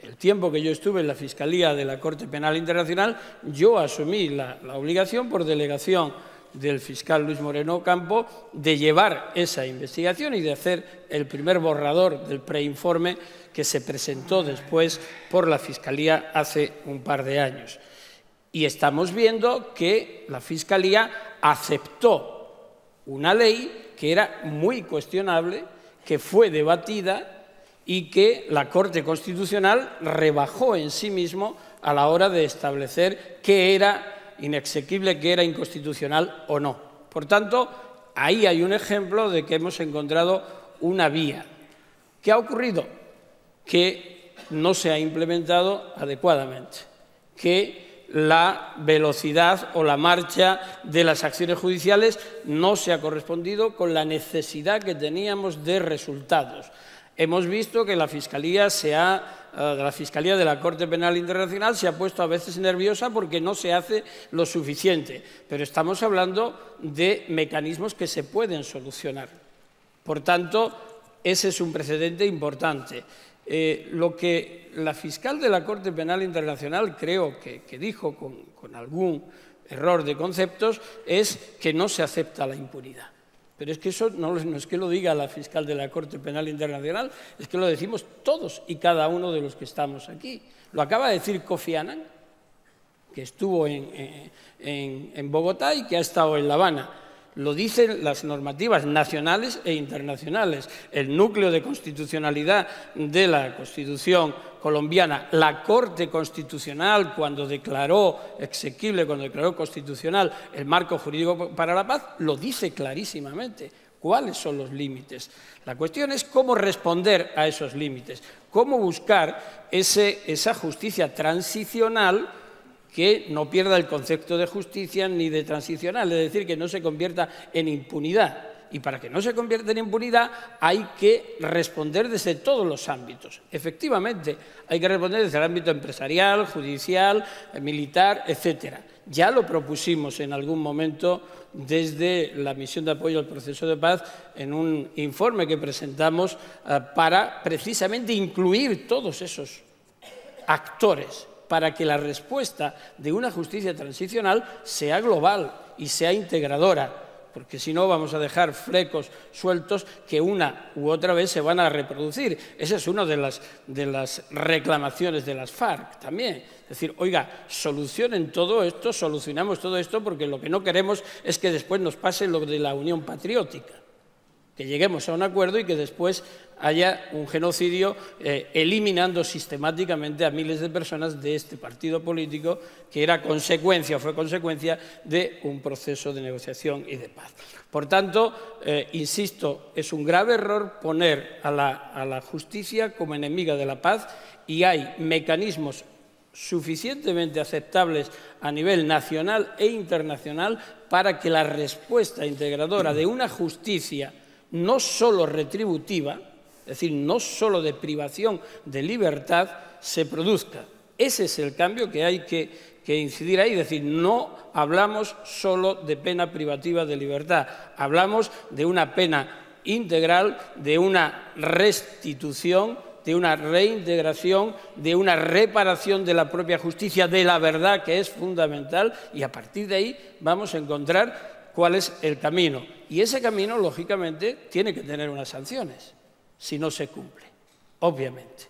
El tiempo que yo estuve en la Fiscalía de la Corte Penal Internacional, yo asumí la obligación por delegación del fiscal Luis Moreno Ocampo de llevar esa investigación y de hacer el primer borrador del preinforme que se presentó después por la Fiscalía hace un par de años. Y estamos viendo que la Fiscalía aceptó una ley que era muy cuestionable, que fue debatida y que la Corte Constitucional rebajó en sí mismo a la hora de establecer qué era inexequible, qué era inconstitucional o no. Por tanto, ahí hay un ejemplo de que hemos encontrado una vía. ¿Qué ha ocurrido? Que no se ha implementado adecuadamente, que la velocidad o la marcha de las acciones judiciales no se ha correspondido con la necesidad que teníamos de resultados. Hemos visto que la Fiscalía de la Corte Penal Internacional se ha puesto a veces nerviosa porque no se hace lo suficiente, pero estamos hablando de mecanismos que se pueden solucionar. Por tanto, ese es un precedente importante. Lo que la fiscal de la Corte Penal Internacional creo que dijo con algún error de conceptos es que no se acepta la impunidad. Pero es que eso no es que lo diga la fiscal de la Corte Penal Internacional, es que lo decimos todos y cada uno de los que estamos aquí. Lo acaba de decir Kofi Annan, que estuvo en Bogotá y que ha estado en La Habana. Lo dicen las normativas nacionales e internacionales. El núcleo de constitucionalidad de la Constitución colombiana, la Corte Constitucional, cuando declaró exequible, cuando declaró constitucional el marco jurídico para la paz, lo dice clarísimamente. ¿Cuáles son los límites? La cuestión es cómo responder a esos límites, cómo buscar esa justicia transicional que no pierda el concepto de justicia ni de transicional, es decir, que no se convierta en impunidad. Y para que no se convierta en impunidad hay que responder desde todos los ámbitos. Efectivamente, hay que responder desde el ámbito empresarial, judicial, militar, etcétera. Ya lo propusimos en algún momento desde la misión de apoyo al proceso de paz en un informe que presentamos para precisamente incluir todos esos actores, para que la respuesta de una justicia transicional sea global y sea integradora, porque si no vamos a dejar flecos sueltos que una u otra vez se van a reproducir. Esa es una de las reclamaciones de las FARC también. Es decir, oiga, solucionen todo esto, solucionamos todo esto, porque lo que no queremos es que después nos pase lo de la Unión Patriótica, que lleguemos a un acuerdo y que después haya un genocidio eliminando sistemáticamente a miles de personas de este partido político que era consecuencia o fue consecuencia de un proceso de negociación y de paz. Por tanto, insisto, es un grave error poner a la justicia como enemiga de la paz, y hay mecanismos suficientemente aceptables a nivel nacional e internacional para que la respuesta integradora de una justicia no solo retributiva, es decir, no solo de privación de libertad, se produzca. Ese es el cambio que hay que incidir ahí, es decir, no hablamos solo de pena privativa de libertad, hablamos de una pena integral, de una restitución, de una reintegración, de una reparación de la propia justicia, de la verdad, que es fundamental, y a partir de ahí vamos a encontrar cuál es el camino. Y ese camino, lógicamente, tiene que tener unas sanciones, si no se cumple, obviamente,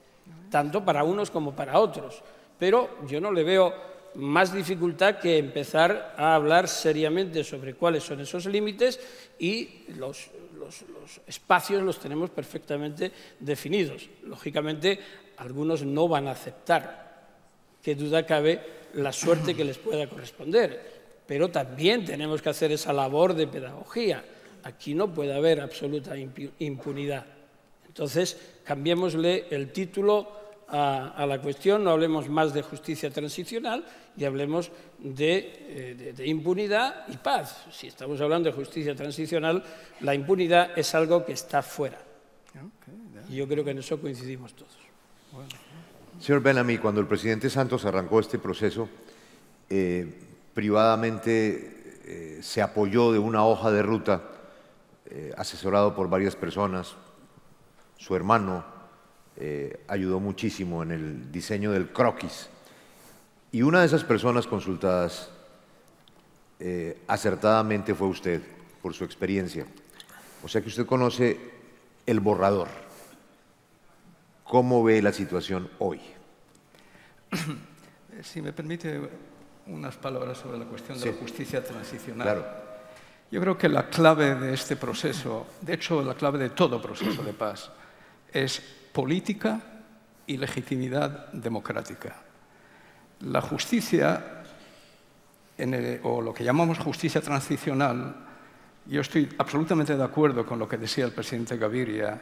tanto para unos como para otros. Pero yo no le veo más dificultad que empezar a hablar seriamente sobre cuáles son esos límites, y los espacios los tenemos perfectamente definidos. Lógicamente, algunos no van a aceptar, qué duda cabe, la suerte que les pueda corresponder. Pero también tenemos que hacer esa labor de pedagogía. Aquí no puede haber absoluta impunidad. Entonces, cambiémosle el título a la cuestión, no hablemos más de justicia transicional y hablemos de impunidad y paz. Si estamos hablando de justicia transicional, la impunidad es algo que está fuera. Y yo creo que en eso coincidimos todos. Bueno. Señor Ben-Ami, cuando el presidente Santos arrancó este proceso, privadamente se apoyó de una hoja de ruta asesorado por varias personas. Su hermano ayudó muchísimo en el diseño del croquis. Y una de esas personas consultadas acertadamente fue usted, por su experiencia. O sea que usted conoce el borrador. ¿Cómo ve la situación hoy? Si me permite unas palabras sobre la cuestión de la justicia transicional. Claro. Yo creo que la clave de este proceso, de hecho la clave de todo proceso de paz, es política y legitimidad democrática. La justicia, o lo que llamamos justicia transicional, yo estoy absolutamente de acuerdo con lo que decía el presidente Gaviria.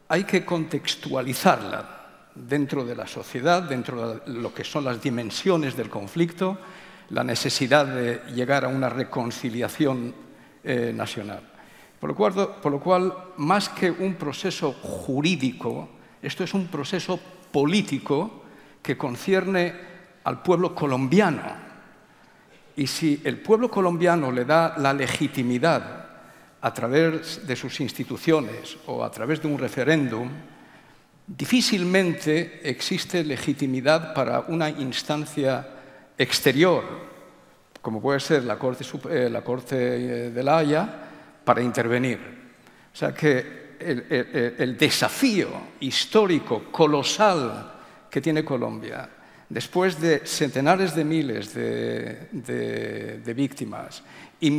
Hay que contextualizarla dentro de la sociedad, dentro de lo que son las dimensiones del conflicto, la necesidad de llegar a una reconciliación nacional. Por lo cual, más que un proceso jurídico, esto es un proceso político que concierne al pueblo colombiano. Y si el pueblo colombiano le da la legitimidad a través de sus instituciones o a través de un referéndum, difícilmente existe legitimidad para una instancia exterior, como puede ser la Corte de la Haya, para intervenir. O sea que el desafío histórico colosal que tiene Colombia, después de centenares de miles de víctimas y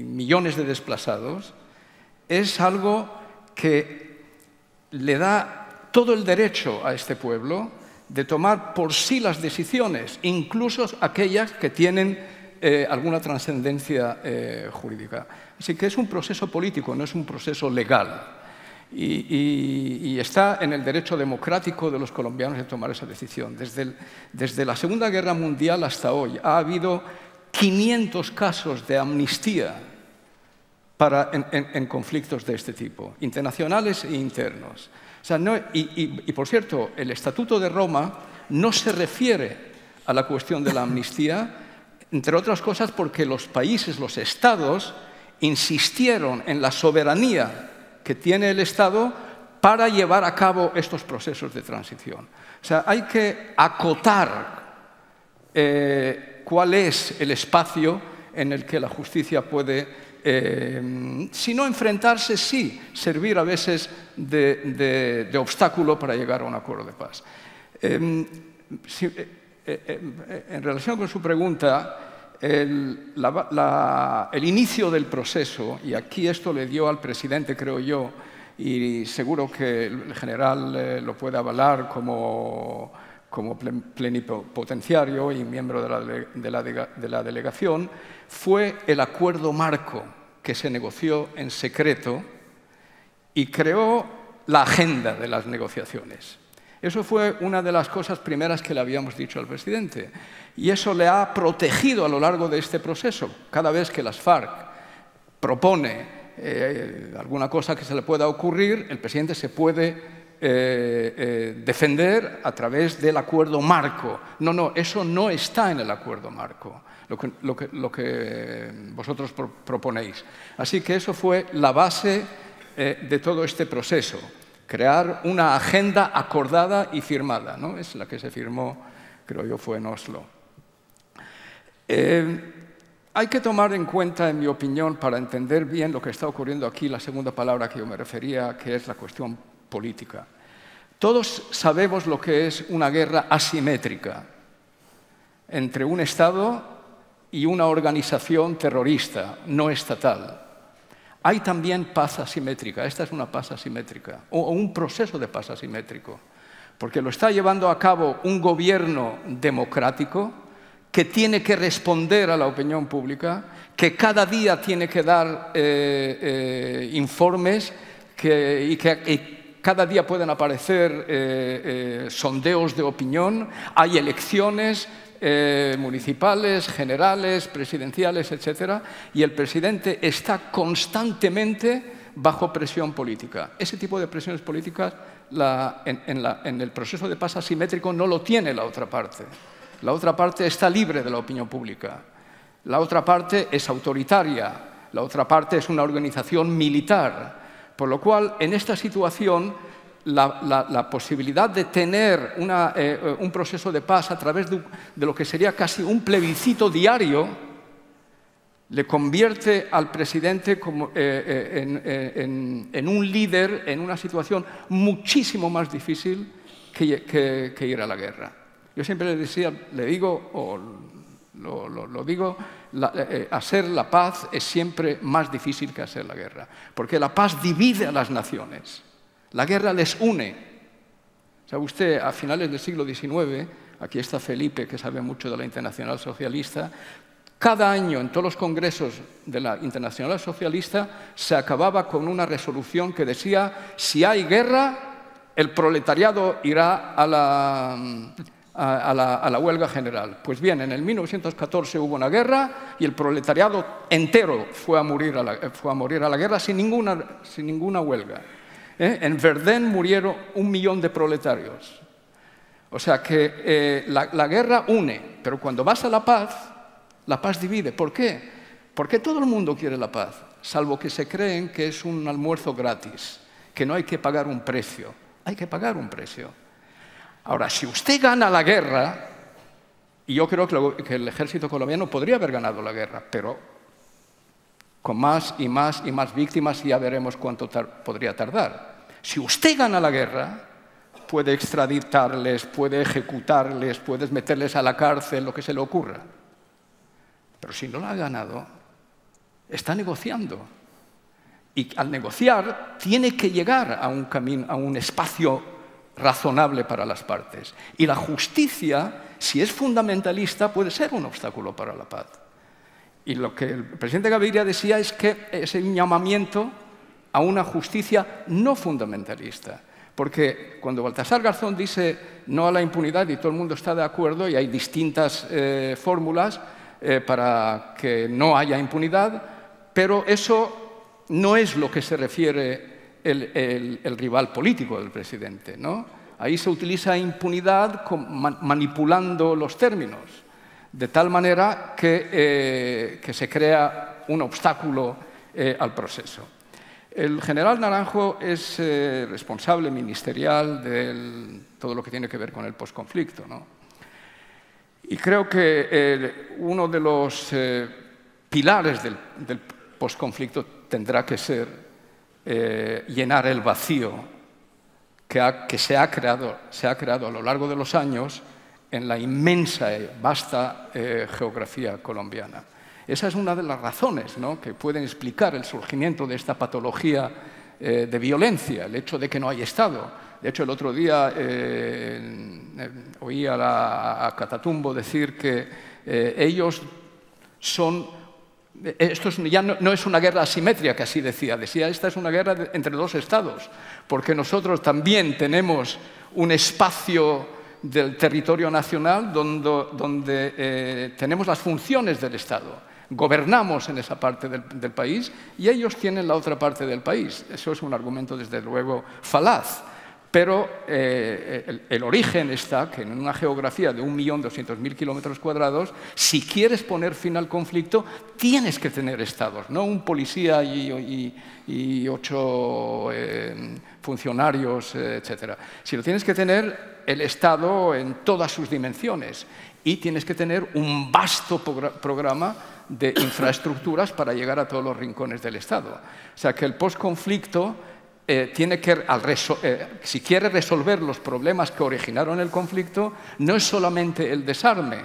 millones de desplazados, es algo que le da todo el derecho a este pueblo de tomar por sí las decisiones, incluso aquellas que tienen alguna trascendencia jurídica. Así que es un proceso político, no es un proceso legal. Y está en el derecho democrático de los colombianos de tomar esa decisión. Desde la Segunda Guerra Mundial hasta hoy ha habido 500 casos de amnistía en conflictos de este tipo, internacionales e internos. O sea, y por cierto, el Estatuto de Roma no se refiere a la cuestión de la amnistía, entre otras cosas porque los países, los estados, insistieron en la soberanía que tiene el Estado para llevar a cabo estos procesos de transición. O sea, hay que acotar cuál es el espacio en el que la justicia puede, si no enfrentarse, sí, servir a veces de obstáculo para llegar a un acuerdo de paz. En relación con su pregunta, el inicio del proceso, y aquí esto le dio al presidente, creo yo, y seguro que el general lo puede avalar como plenipotenciario y miembro de la delegación, fue el acuerdo marco que se negoció en secreto y creó la agenda de las negociaciones. Eso fue una de las cosas primeras que le habíamos dicho al presidente. Y eso le ha protegido a lo largo de este proceso. Cada vez que las FARC propone alguna cosa que se le pueda ocurrir, el presidente se puede defender a través del acuerdo marco. No, eso no está en el acuerdo marco, lo que vosotros proponéis. Así que eso fue la base de todo este proceso. Crear una agenda acordada y firmada, ¿no? Es la que se firmó, creo yo, fue en Oslo. Hay que tomar en cuenta, en mi opinión, para entender bien lo que está ocurriendo aquí, la segunda palabra que yo me refería, que es la cuestión política. Todos sabemos lo que es una guerra asimétrica entre un Estado y una organización terrorista no estatal. Hay también paz asimétrica. Esta es una paz asimétrica, o un proceso de paz asimétrico, porque lo está llevando a cabo un gobierno democrático que tiene que responder a la opinión pública, que cada día tiene que dar informes y que cada día pueden aparecer sondeos de opinión, hay elecciones municipales, generales, presidenciales, etc. Y el presidente está constantemente bajo presión política. Ese tipo de presiones políticas en el proceso de paz asimétrico no lo tiene la otra parte. La otra parte está libre de la opinión pública. La otra parte es autoritaria. La otra parte es una organización militar. Por lo cual, en esta situación, la posibilidad de tener un proceso de paz a través de lo que sería casi un plebiscito diario le convierte al presidente en un líder en una situación muchísimo más difícil que ir a la guerra. Yo siempre le digo, hacer la paz es siempre más difícil que hacer la guerra, porque la paz divide a las naciones. La guerra les une. ¿Sabe usted, a finales del siglo XIX, aquí está Felipe, que sabe mucho de la Internacional Socialista, cada año en todos los congresos de la Internacional Socialista se acababa con una resolución que decía: si hay guerra, el proletariado irá a la huelga general. Pues bien, en el 1914 hubo una guerra y el proletariado entero fue a morir a la guerra sin ninguna huelga. En Verdun murieron 1 millón de proletarios. O sea que la guerra une, pero cuando vas a la paz divide. ¿Por qué? Porque todo el mundo quiere la paz, salvo que se creen que es un almuerzo gratis, que no hay que pagar un precio. Hay que pagar un precio. Ahora, si usted gana la guerra, y yo creo que el ejército colombiano podría haber ganado la guerra, pero con más y más y más víctimas, y ya veremos cuánto podría tardar. Si usted gana la guerra, puede extraditarles, puede ejecutarles, puede meterles a la cárcel, lo que se le ocurra. Pero si no la ha ganado, está negociando. Y al negociar, tiene que llegar a un camino, a un espacio razonable para las partes. Y la justicia, si es fundamentalista, puede ser un obstáculo para la paz. Y lo que el presidente Gaviria decía es que es un llamamiento a una justicia no fundamentalista. Porque cuando Baltasar Garzón dice no a la impunidad y todo el mundo está de acuerdo y hay distintas fórmulas para que no haya impunidad, pero eso no es lo que se refiere el rival político del presidente, ¿no? Ahí se utiliza impunidad manipulando los términos, de tal manera que se crea un obstáculo al proceso. El general Naranjo es responsable ministerial de todo lo que tiene que ver con el posconflicto, ¿no? Y creo que uno de los pilares del posconflicto tendrá que ser llenar el vacío que se ha creado a lo largo de los años en la inmensa y vasta geografía colombiana. Esa es una de las razones, ¿no?, que pueden explicar el surgimiento de esta patología de violencia, el hecho de que no hay Estado. De hecho, el otro día oí a Catatumbo decir que ellos son... Esto ya no es una guerra asimétrica, así decía, esta es una guerra entre dos estados, porque nosotros también tenemos un espacio del territorio nacional donde tenemos las funciones del Estado. Gobernamos en esa parte del país y ellos tienen la otra parte del país. Eso es un argumento, desde luego, falaz. Pero el origen está que en una geografía de 1.200.000 kilómetros cuadrados, si quieres poner fin al conflicto, tienes que tener estados, no un policía y 8 funcionarios, etc. Sino tienes que tener el Estado en todas sus dimensiones y tienes que tener un vasto programa de infraestructuras para llegar a todos los rincones del Estado. O sea que el posconflicto tiene que, si quiere resolver los problemas que originaron el conflicto, no es solamente el desarme,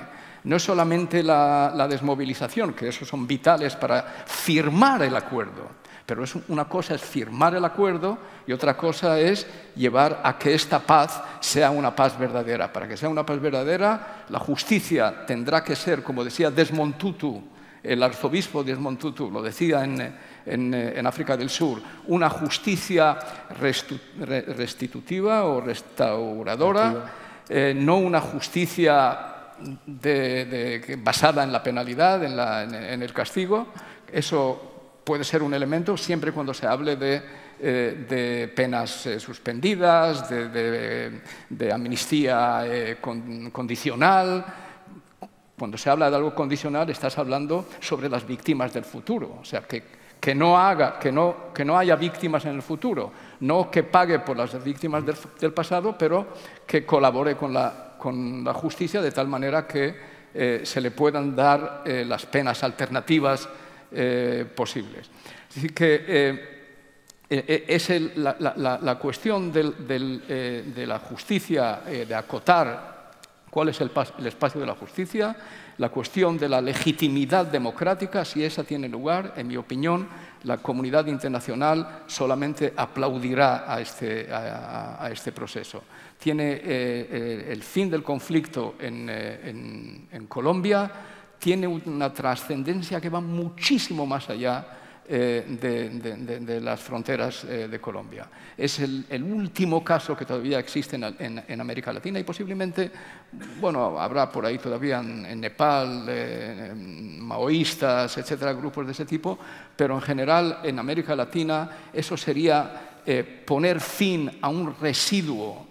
no es solamente la desmovilización, que esos son vitales para firmar el acuerdo, pero una cosa es firmar el acuerdo y otra cosa es llevar a que esta paz sea una paz verdadera. Para que sea una paz verdadera, la justicia tendrá que ser, como decía Desmond Tutu, el arzobispo Desmond Tutu, lo decía en África del Sur, una justicia restitutiva o restauradora, no una justicia basada en la penalidad, en el castigo. Eso puede ser un elemento siempre cuando se hable de penas suspendidas, de amnistía condicional. Cuando se habla de algo condicional, estás hablando sobre las víctimas del futuro. O sea, que no haya víctimas en el futuro, no que pague por las víctimas del pasado, pero que colabore con la justicia de tal manera que se le puedan dar las penas alternativas posibles. Es decir, que es la cuestión de la justicia, de acotar cuál es el espacio de la justicia, la cuestión de la legitimidad democrática, si esa tiene lugar, en mi opinión, la comunidad internacional solamente aplaudirá a este proceso. Tiene el fin del conflicto en Colombia, tiene una trascendencia que va muchísimo más allá de las fronteras de Colombia. Es el último caso que todavía existe en América Latina y posiblemente, bueno, habrá por ahí todavía en Nepal, maoístas, etcétera, grupos de ese tipo, pero en general en América Latina eso sería poner fin a un residuo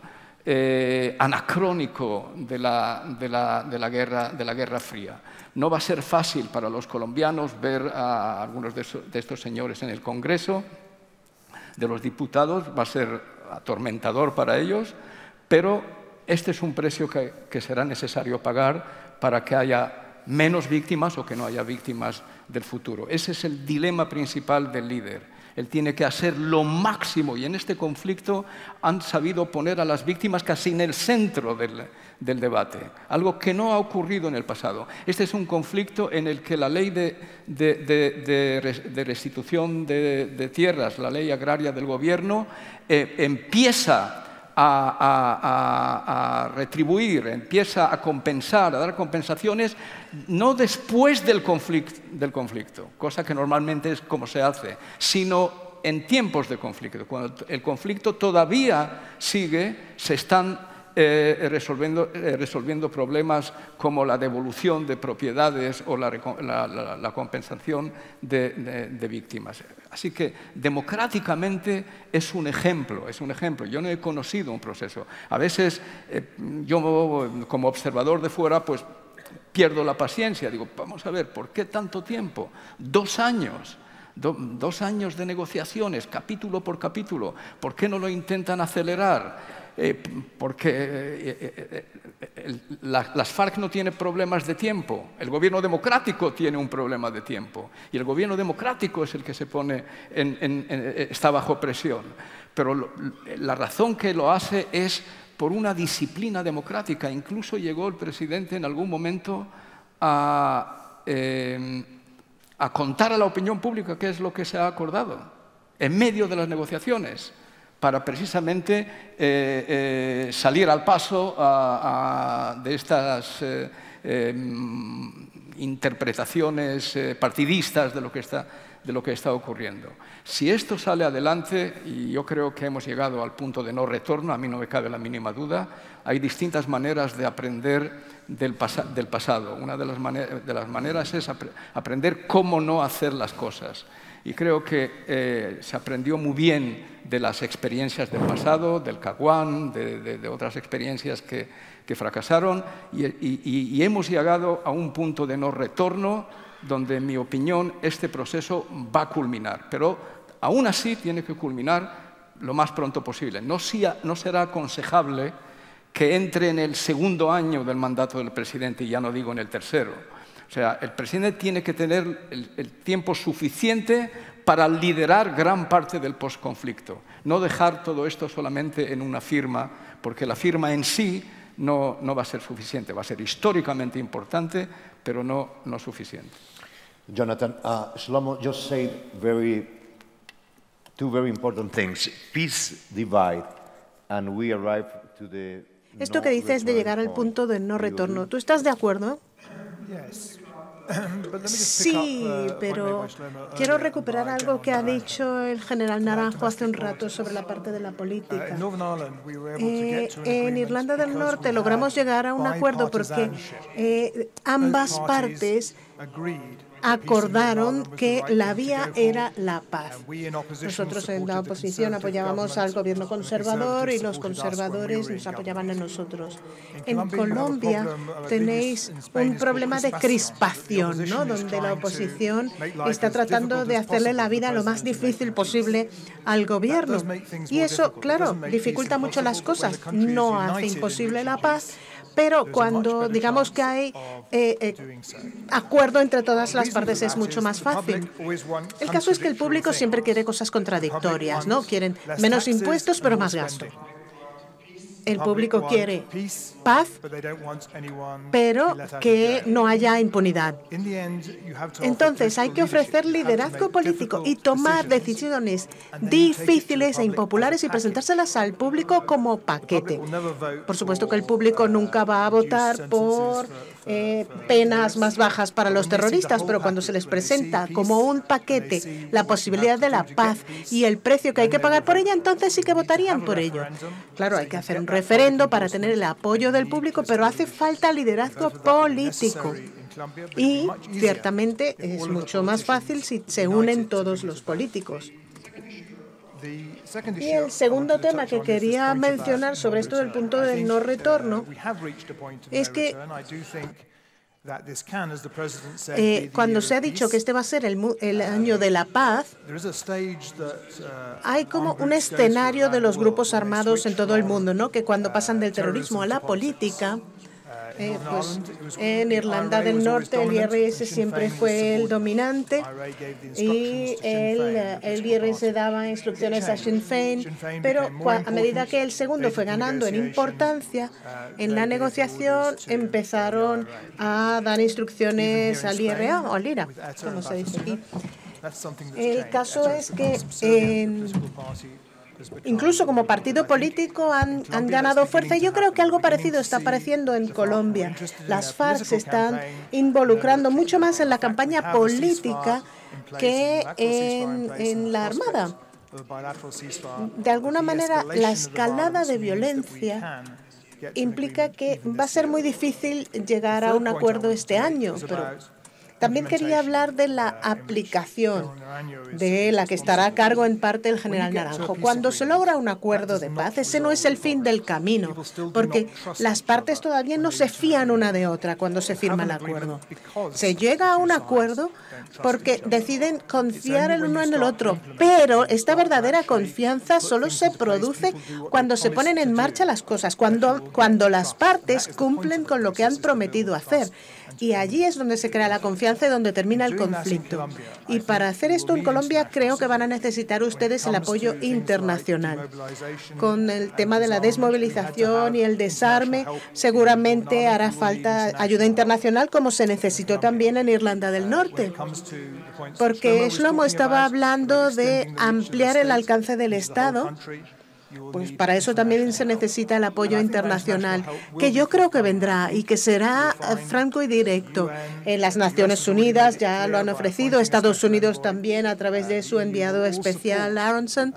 anacrónico de la Guerra Fría. No va a ser fácil para los colombianos ver a algunos de estos señores en el Congreso de los Diputados, va a ser atormentador para ellos, pero este es un precio que será necesario pagar para que haya menos víctimas o que no haya víctimas del futuro. Ese es el dilema principal del líder. Él tiene que hacer lo máximo y en este conflicto han sabido poner a las víctimas casi en el centro del debate, algo que no ha ocurrido en el pasado. Este es un conflicto en el que la ley de restitución de tierras, la ley agraria del gobierno, empieza a retribuir, empieza a compensar, a dar compensaciones, no después del conflicto, cosa que normalmente es como se hace, sino en tiempos de conflicto. Cuando el conflicto todavía sigue, se están resolviendo problemas como la devolución de propiedades o la compensación de víctimas. Así que democráticamente es un ejemplo. Yo no he conocido un proceso. A veces yo como observador de fuera pues pierdo la paciencia. Digo, vamos a ver, ¿por qué tanto tiempo? 2 años. 2 años de negociaciones, capítulo por capítulo. ¿Por qué no lo intentan acelerar? Porque las FARC no tienen problemas de tiempo, el gobierno democrático tiene un problema de tiempo y el gobierno democrático es el que se pone está bajo presión. Pero la razón que lo hace es por una disciplina democrática. Incluso llegó el presidente en algún momento a contar a la opinión pública qué es lo que se ha acordado en medio de las negociaciones, para precisamente salir al paso de estas interpretaciones partidistas de lo que está ocurriendo. Si esto sale adelante, y yo creo que hemos llegado al punto de no retorno, a mí no me cabe la mínima duda, hay distintas maneras de aprender del pasado. Una de las maneras es aprender cómo no hacer las cosas. Y creo que se aprendió muy bien de las experiencias del pasado, del Caguán, de otras experiencias que fracasaron, y hemos llegado a un punto de no retorno donde, en mi opinión, este proceso va a culminar. Pero aún así tiene que culminar lo más pronto posible. No será aconsejable que entre en el 2.º año del mandato del presidente, y ya no digo en el 3.º. O sea, el presidente tiene que tener el tiempo suficiente para liderar gran parte del posconflicto. No dejar todo esto solamente en una firma, porque la firma en sí no va a ser suficiente. Va a ser históricamente importante, pero no suficiente. Jonathan, Shlomo just said two very important things. Peace divide, and we arrive to the Esto que dices de llegar al punto de no retorno, ¿tú estás de acuerdo? Yes. Sí, pero quiero recuperar algo que ha dicho el general Naranjo hace un rato sobre la parte de la política. En Irlanda del Norte logramos llegar a un acuerdo porque ambas partes acordaron que la vía era la paz. Nosotros en la oposición apoyábamos al gobierno conservador y los conservadores nos apoyaban a nosotros. En Colombia tenéis un problema de crispación, ¿no?, donde la oposición está tratando de hacerle la vida lo más difícil posible al gobierno. Y eso, claro, dificulta mucho las cosas. No hace imposible la paz, pero cuando digamos que hay acuerdo entre todas las partes es mucho más fácil. El caso es que el público siempre quiere cosas contradictorias, ¿no? Quieren menos impuestos pero más gasto. El público quiere paz, pero que no haya impunidad. Entonces, hay que ofrecer liderazgo político y tomar decisiones difíciles e impopulares y presentárselas al público como paquete. Por supuesto que el público nunca va a votar por penas más bajas para los terroristas, pero cuando se les presenta como un paquete la posibilidad de la paz y el precio que hay que pagar por ella, entonces sí que votarían por ello. Claro, hay que hacer un referendo para tener el apoyo del público, pero hace falta liderazgo político. Y ciertamente es mucho más fácil si se unen todos los políticos. Y el segundo tema que quería mencionar sobre esto del punto de no retorno es que cuando se ha dicho que este va a ser el año de la paz, hay como un escenario de los grupos armados en todo el mundo, ¿no?, que cuando pasan del terrorismo a la política, pues en Irlanda del Norte el IRS siempre fue el dominante y el IRS daba instrucciones a Sinn Féin, pero a medida que el segundo fue ganando en importancia, en la negociación empezaron a dar instrucciones al IRA o al IRA, como se dice aquí. El caso es que incluso como partido político han ganado fuerza. Y yo creo que algo parecido está apareciendo en Colombia. Las FARC se están involucrando mucho más en la campaña política que en la Armada. De alguna manera, la escalada de violencia implica que va a ser muy difícil llegar a un acuerdo este año, pero también quería hablar de la aplicación, de la que estará a cargo en parte el general Naranjo. Cuando se logra un acuerdo de paz, ese no es el fin del camino, porque las partes todavía no se fían una de otra cuando se firma el acuerdo. Se llega a un acuerdo porque deciden confiar el uno en el otro, pero esta verdadera confianza solo se produce cuando se ponen en marcha las cosas, cuando las partes cumplen con lo que han prometido hacer. Y allí es donde se crea la confianza y donde termina el conflicto. Y para hacer esto en Colombia creo que van a necesitar ustedes el apoyo internacional. Con el tema de la desmovilización y el desarme, seguramente hará falta ayuda internacional como se necesitó también en Irlanda del Norte. Porque Shlomo estaba hablando de ampliar el alcance del Estado. Pues para eso también se necesita el apoyo internacional, que yo creo que vendrá y que será franco y directo. En las Naciones Unidas ya lo han ofrecido, Estados Unidos también a través de su enviado especial Aronson.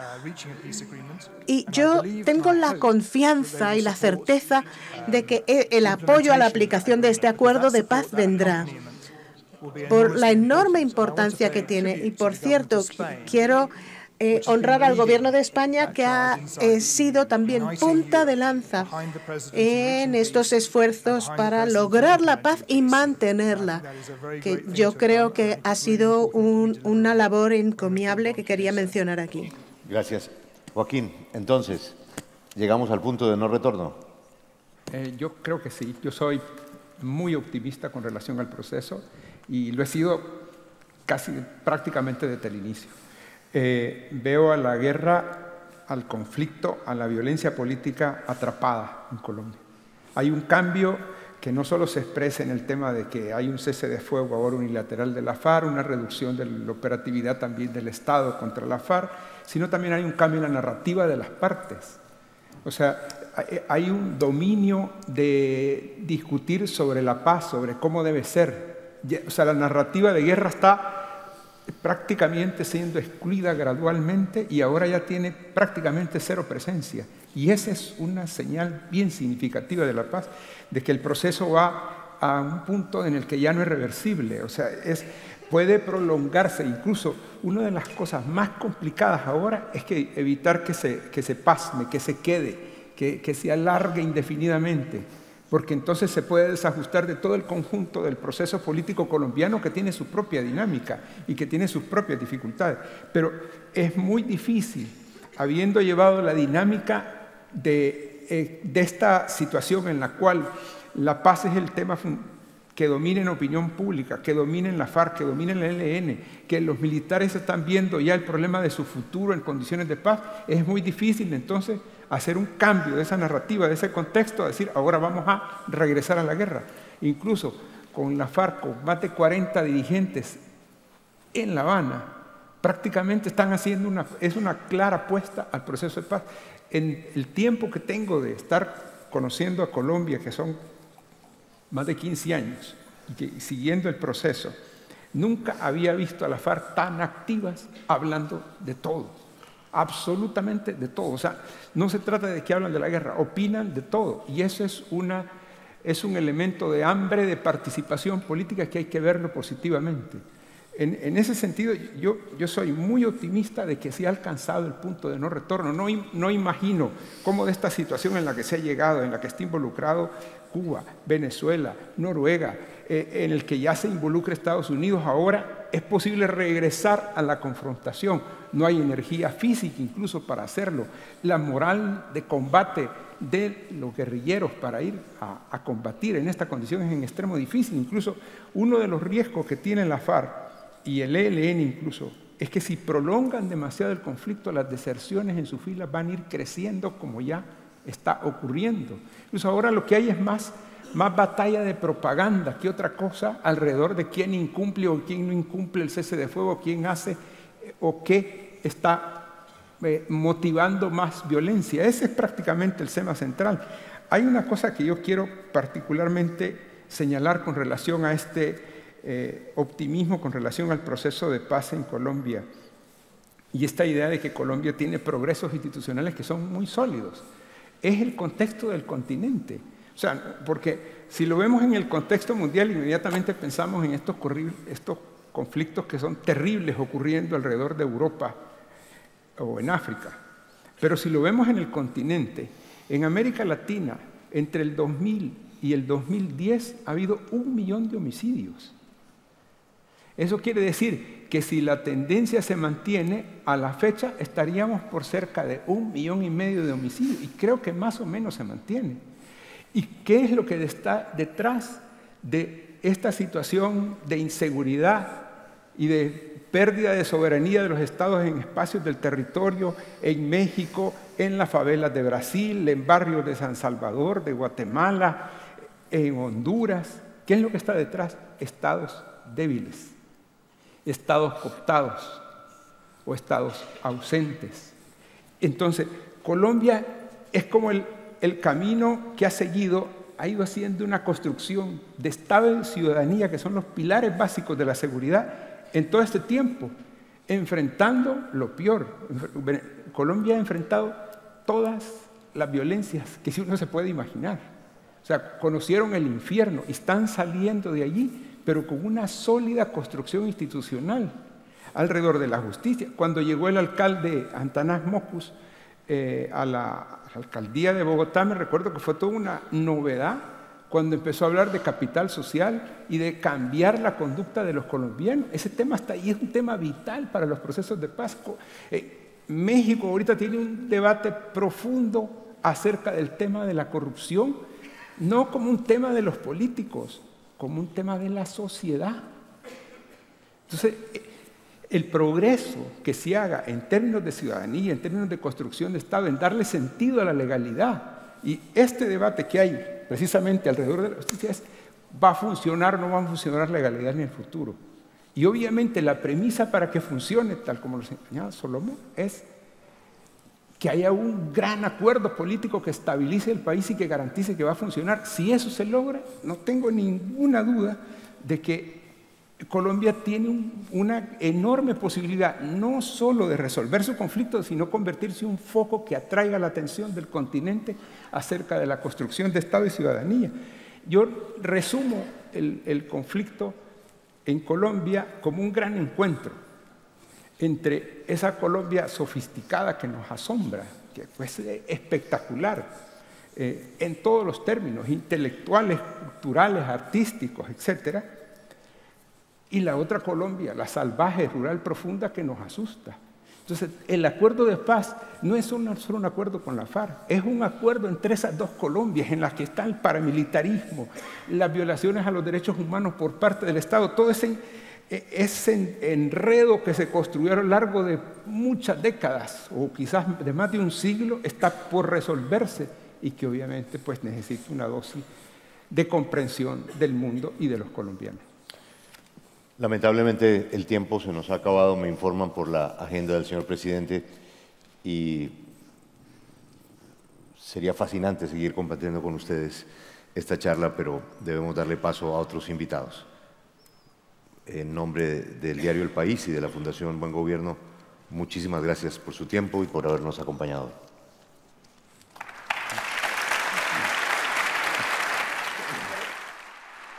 Y yo tengo la confianza y la certeza de que el apoyo a la aplicación de este acuerdo de paz vendrá, por la enorme importancia que tiene. Y por cierto, quiero honrar al Gobierno de España, que ha sido también punta de lanza en estos esfuerzos para lograr la paz y mantenerla, que yo creo que ha sido una labor encomiable que quería mencionar aquí. Gracias. Joaquín, entonces, ¿llegamos al punto de no retorno? Yo creo que sí. Yo soy muy optimista con relación al proceso y lo he sido casi prácticamente desde el inicio. Veo a la guerra, al conflicto, a la violencia política atrapada en Colombia. Hay un cambio que no solo se expresa en el tema de que hay un cese de fuego ahora unilateral de la FARC, una reducción de la operatividad también del Estado contra la FARC, sino también hay un cambio en la narrativa de las partes. O sea, hay un dominio de discutir sobre la paz, sobre cómo debe ser, O sea, la narrativa de guerra está prácticamente siendo excluida gradualmente y ahora ya tiene prácticamente cero presencia. Y esa es una señal bien significativa de la paz, de que el proceso va a un punto en el que ya no es reversible. O sea, puede prolongarse. Incluso una de las cosas más complicadas ahora es que evitar que se pasme, que se quede, que se alargue indefinidamente, porque entonces se puede desajustar de todo el conjunto del proceso político colombiano, que tiene su propia dinámica y que tiene sus propias dificultades. Pero es muy difícil, habiendo llevado la dinámica de esta situación en la cual la paz es el tema que domina en opinión pública, que domina en la FARC, que domina en el ELN, que los militares están viendo ya el problema de su futuro en condiciones de paz. Es muy difícil entonces hacer un cambio de esa narrativa, de ese contexto, a decir, ahora vamos a regresar a la guerra. Incluso con la FARC, con más de 40 dirigentes en La Habana, prácticamente están haciendo una clara apuesta al proceso de paz. En el tiempo que tengo de estar conociendo a Colombia, que son más de 15 años, y siguiendo el proceso, nunca había visto a la FARC tan activas hablando de todo, absolutamente de todo. O sea, no se trata de que hablan de la guerra, opinan de todo. Y eso es un elemento de hambre de participación política que hay que verlo positivamente. En ese sentido, yo soy muy optimista de que se ha alcanzado el punto de no retorno. No imagino cómo de esta situación en la que se ha llegado, en la que está involucrado Cuba, Venezuela, Noruega, en el que ya se involucra Estados Unidos, ahora es posible regresar a la confrontación. No hay energía física incluso para hacerlo. La moral de combate de los guerrilleros para ir a combatir en esta condición es en extremo difícil. Incluso uno de los riesgos que tiene la FARC y el ELN incluso, es que si prolongan demasiado el conflicto, las deserciones en sus filas van a ir creciendo como ya está ocurriendo. Incluso ahora lo que hay es más batalla de propaganda que otra cosa alrededor de quién incumple o quién no incumple el cese de fuego, quién hace o qué está motivando más violencia. Ese es prácticamente el tema central. Hay una cosa que yo quiero particularmente señalar con relación a este optimismo con relación al proceso de paz en Colombia, y esta idea de que Colombia tiene progresos institucionales que son muy sólidos. Es el contexto del continente. O sea, porque si lo vemos en el contexto mundial, inmediatamente pensamos en estos conflictos que son terribles ocurriendo alrededor de Europa o en África. Pero si lo vemos en el continente, en América Latina, entre el 2000 y el 2010 ha habido 1 millón de homicidios. Eso quiere decir que si la tendencia se mantiene, a la fecha estaríamos por cerca de 1,5 millones de homicidios, y creo que más o menos se mantiene. ¿Y qué es lo que está detrás de esta situación de inseguridad y de pérdida de soberanía de los estados en espacios del territorio, en México, en las favelas de Brasil, en barrios de San Salvador, de Guatemala, en Honduras? ¿Qué es lo que está detrás? Estados débiles, estados cooptados o estados ausentes. Entonces, Colombia es como el camino que ha seguido, ha ido haciendo una construcción de Estado y ciudadanía, que son los pilares básicos de la seguridad en todo este tiempo, enfrentando lo peor. Colombia ha enfrentado todas las violencias que uno se puede imaginar. O sea, conocieron el infierno y están saliendo de allí, pero con una sólida construcción institucional alrededor de la justicia. Cuando llegó el alcalde Antanas Mockus a la alcaldía de Bogotá, me recuerdo que fue toda una novedad cuando empezó a hablar de capital social y de cambiar la conducta de los colombianos. Ese tema está ahí, es un tema vital para los procesos de paz. México ahorita tiene un debate profundo acerca del tema de la corrupción, no como un tema de los políticos, como un tema de la sociedad. Entonces, el progreso que se haga en términos de ciudadanía, en términos de construcción de Estado, en darle sentido a la legalidad, y este debate que hay precisamente alrededor de la justicia es, ¿va a funcionar o no va a funcionar la legalidad en el futuro? Y obviamente la premisa para que funcione, tal como lo enseñaba Solomon, es que haya un gran acuerdo político que estabilice el país y que garantice que va a funcionar. Si eso se logra, no tengo ninguna duda de que Colombia tiene una enorme posibilidad no solo de resolver su conflicto, sino convertirse en un foco que atraiga la atención del continente acerca de la construcción de Estado y ciudadanía. Yo resumo el conflicto en Colombia como un gran encuentro entre esa Colombia sofisticada que nos asombra, que es espectacular en todos los términos, intelectuales, culturales, artísticos, etc. Y la otra Colombia, la salvaje, rural, profunda, que nos asusta. Entonces, el acuerdo de paz no es solo un acuerdo con la FARC, es un acuerdo entre esas dos Colombias en las que está el paramilitarismo, las violaciones a los derechos humanos por parte del Estado, todo ese enredo que se construyó a lo largo de muchas décadas o quizás de más de un siglo está por resolverse y que obviamente pues necesita una dosis de comprensión del mundo y de los colombianos. Lamentablemente el tiempo se nos ha acabado, me informan por la agenda del señor presidente, y sería fascinante seguir compartiendo con ustedes esta charla, pero debemos darle paso a otros invitados. En nombre del diario El País y de la Fundación Buen Gobierno, muchísimas gracias por su tiempo y por habernos acompañado.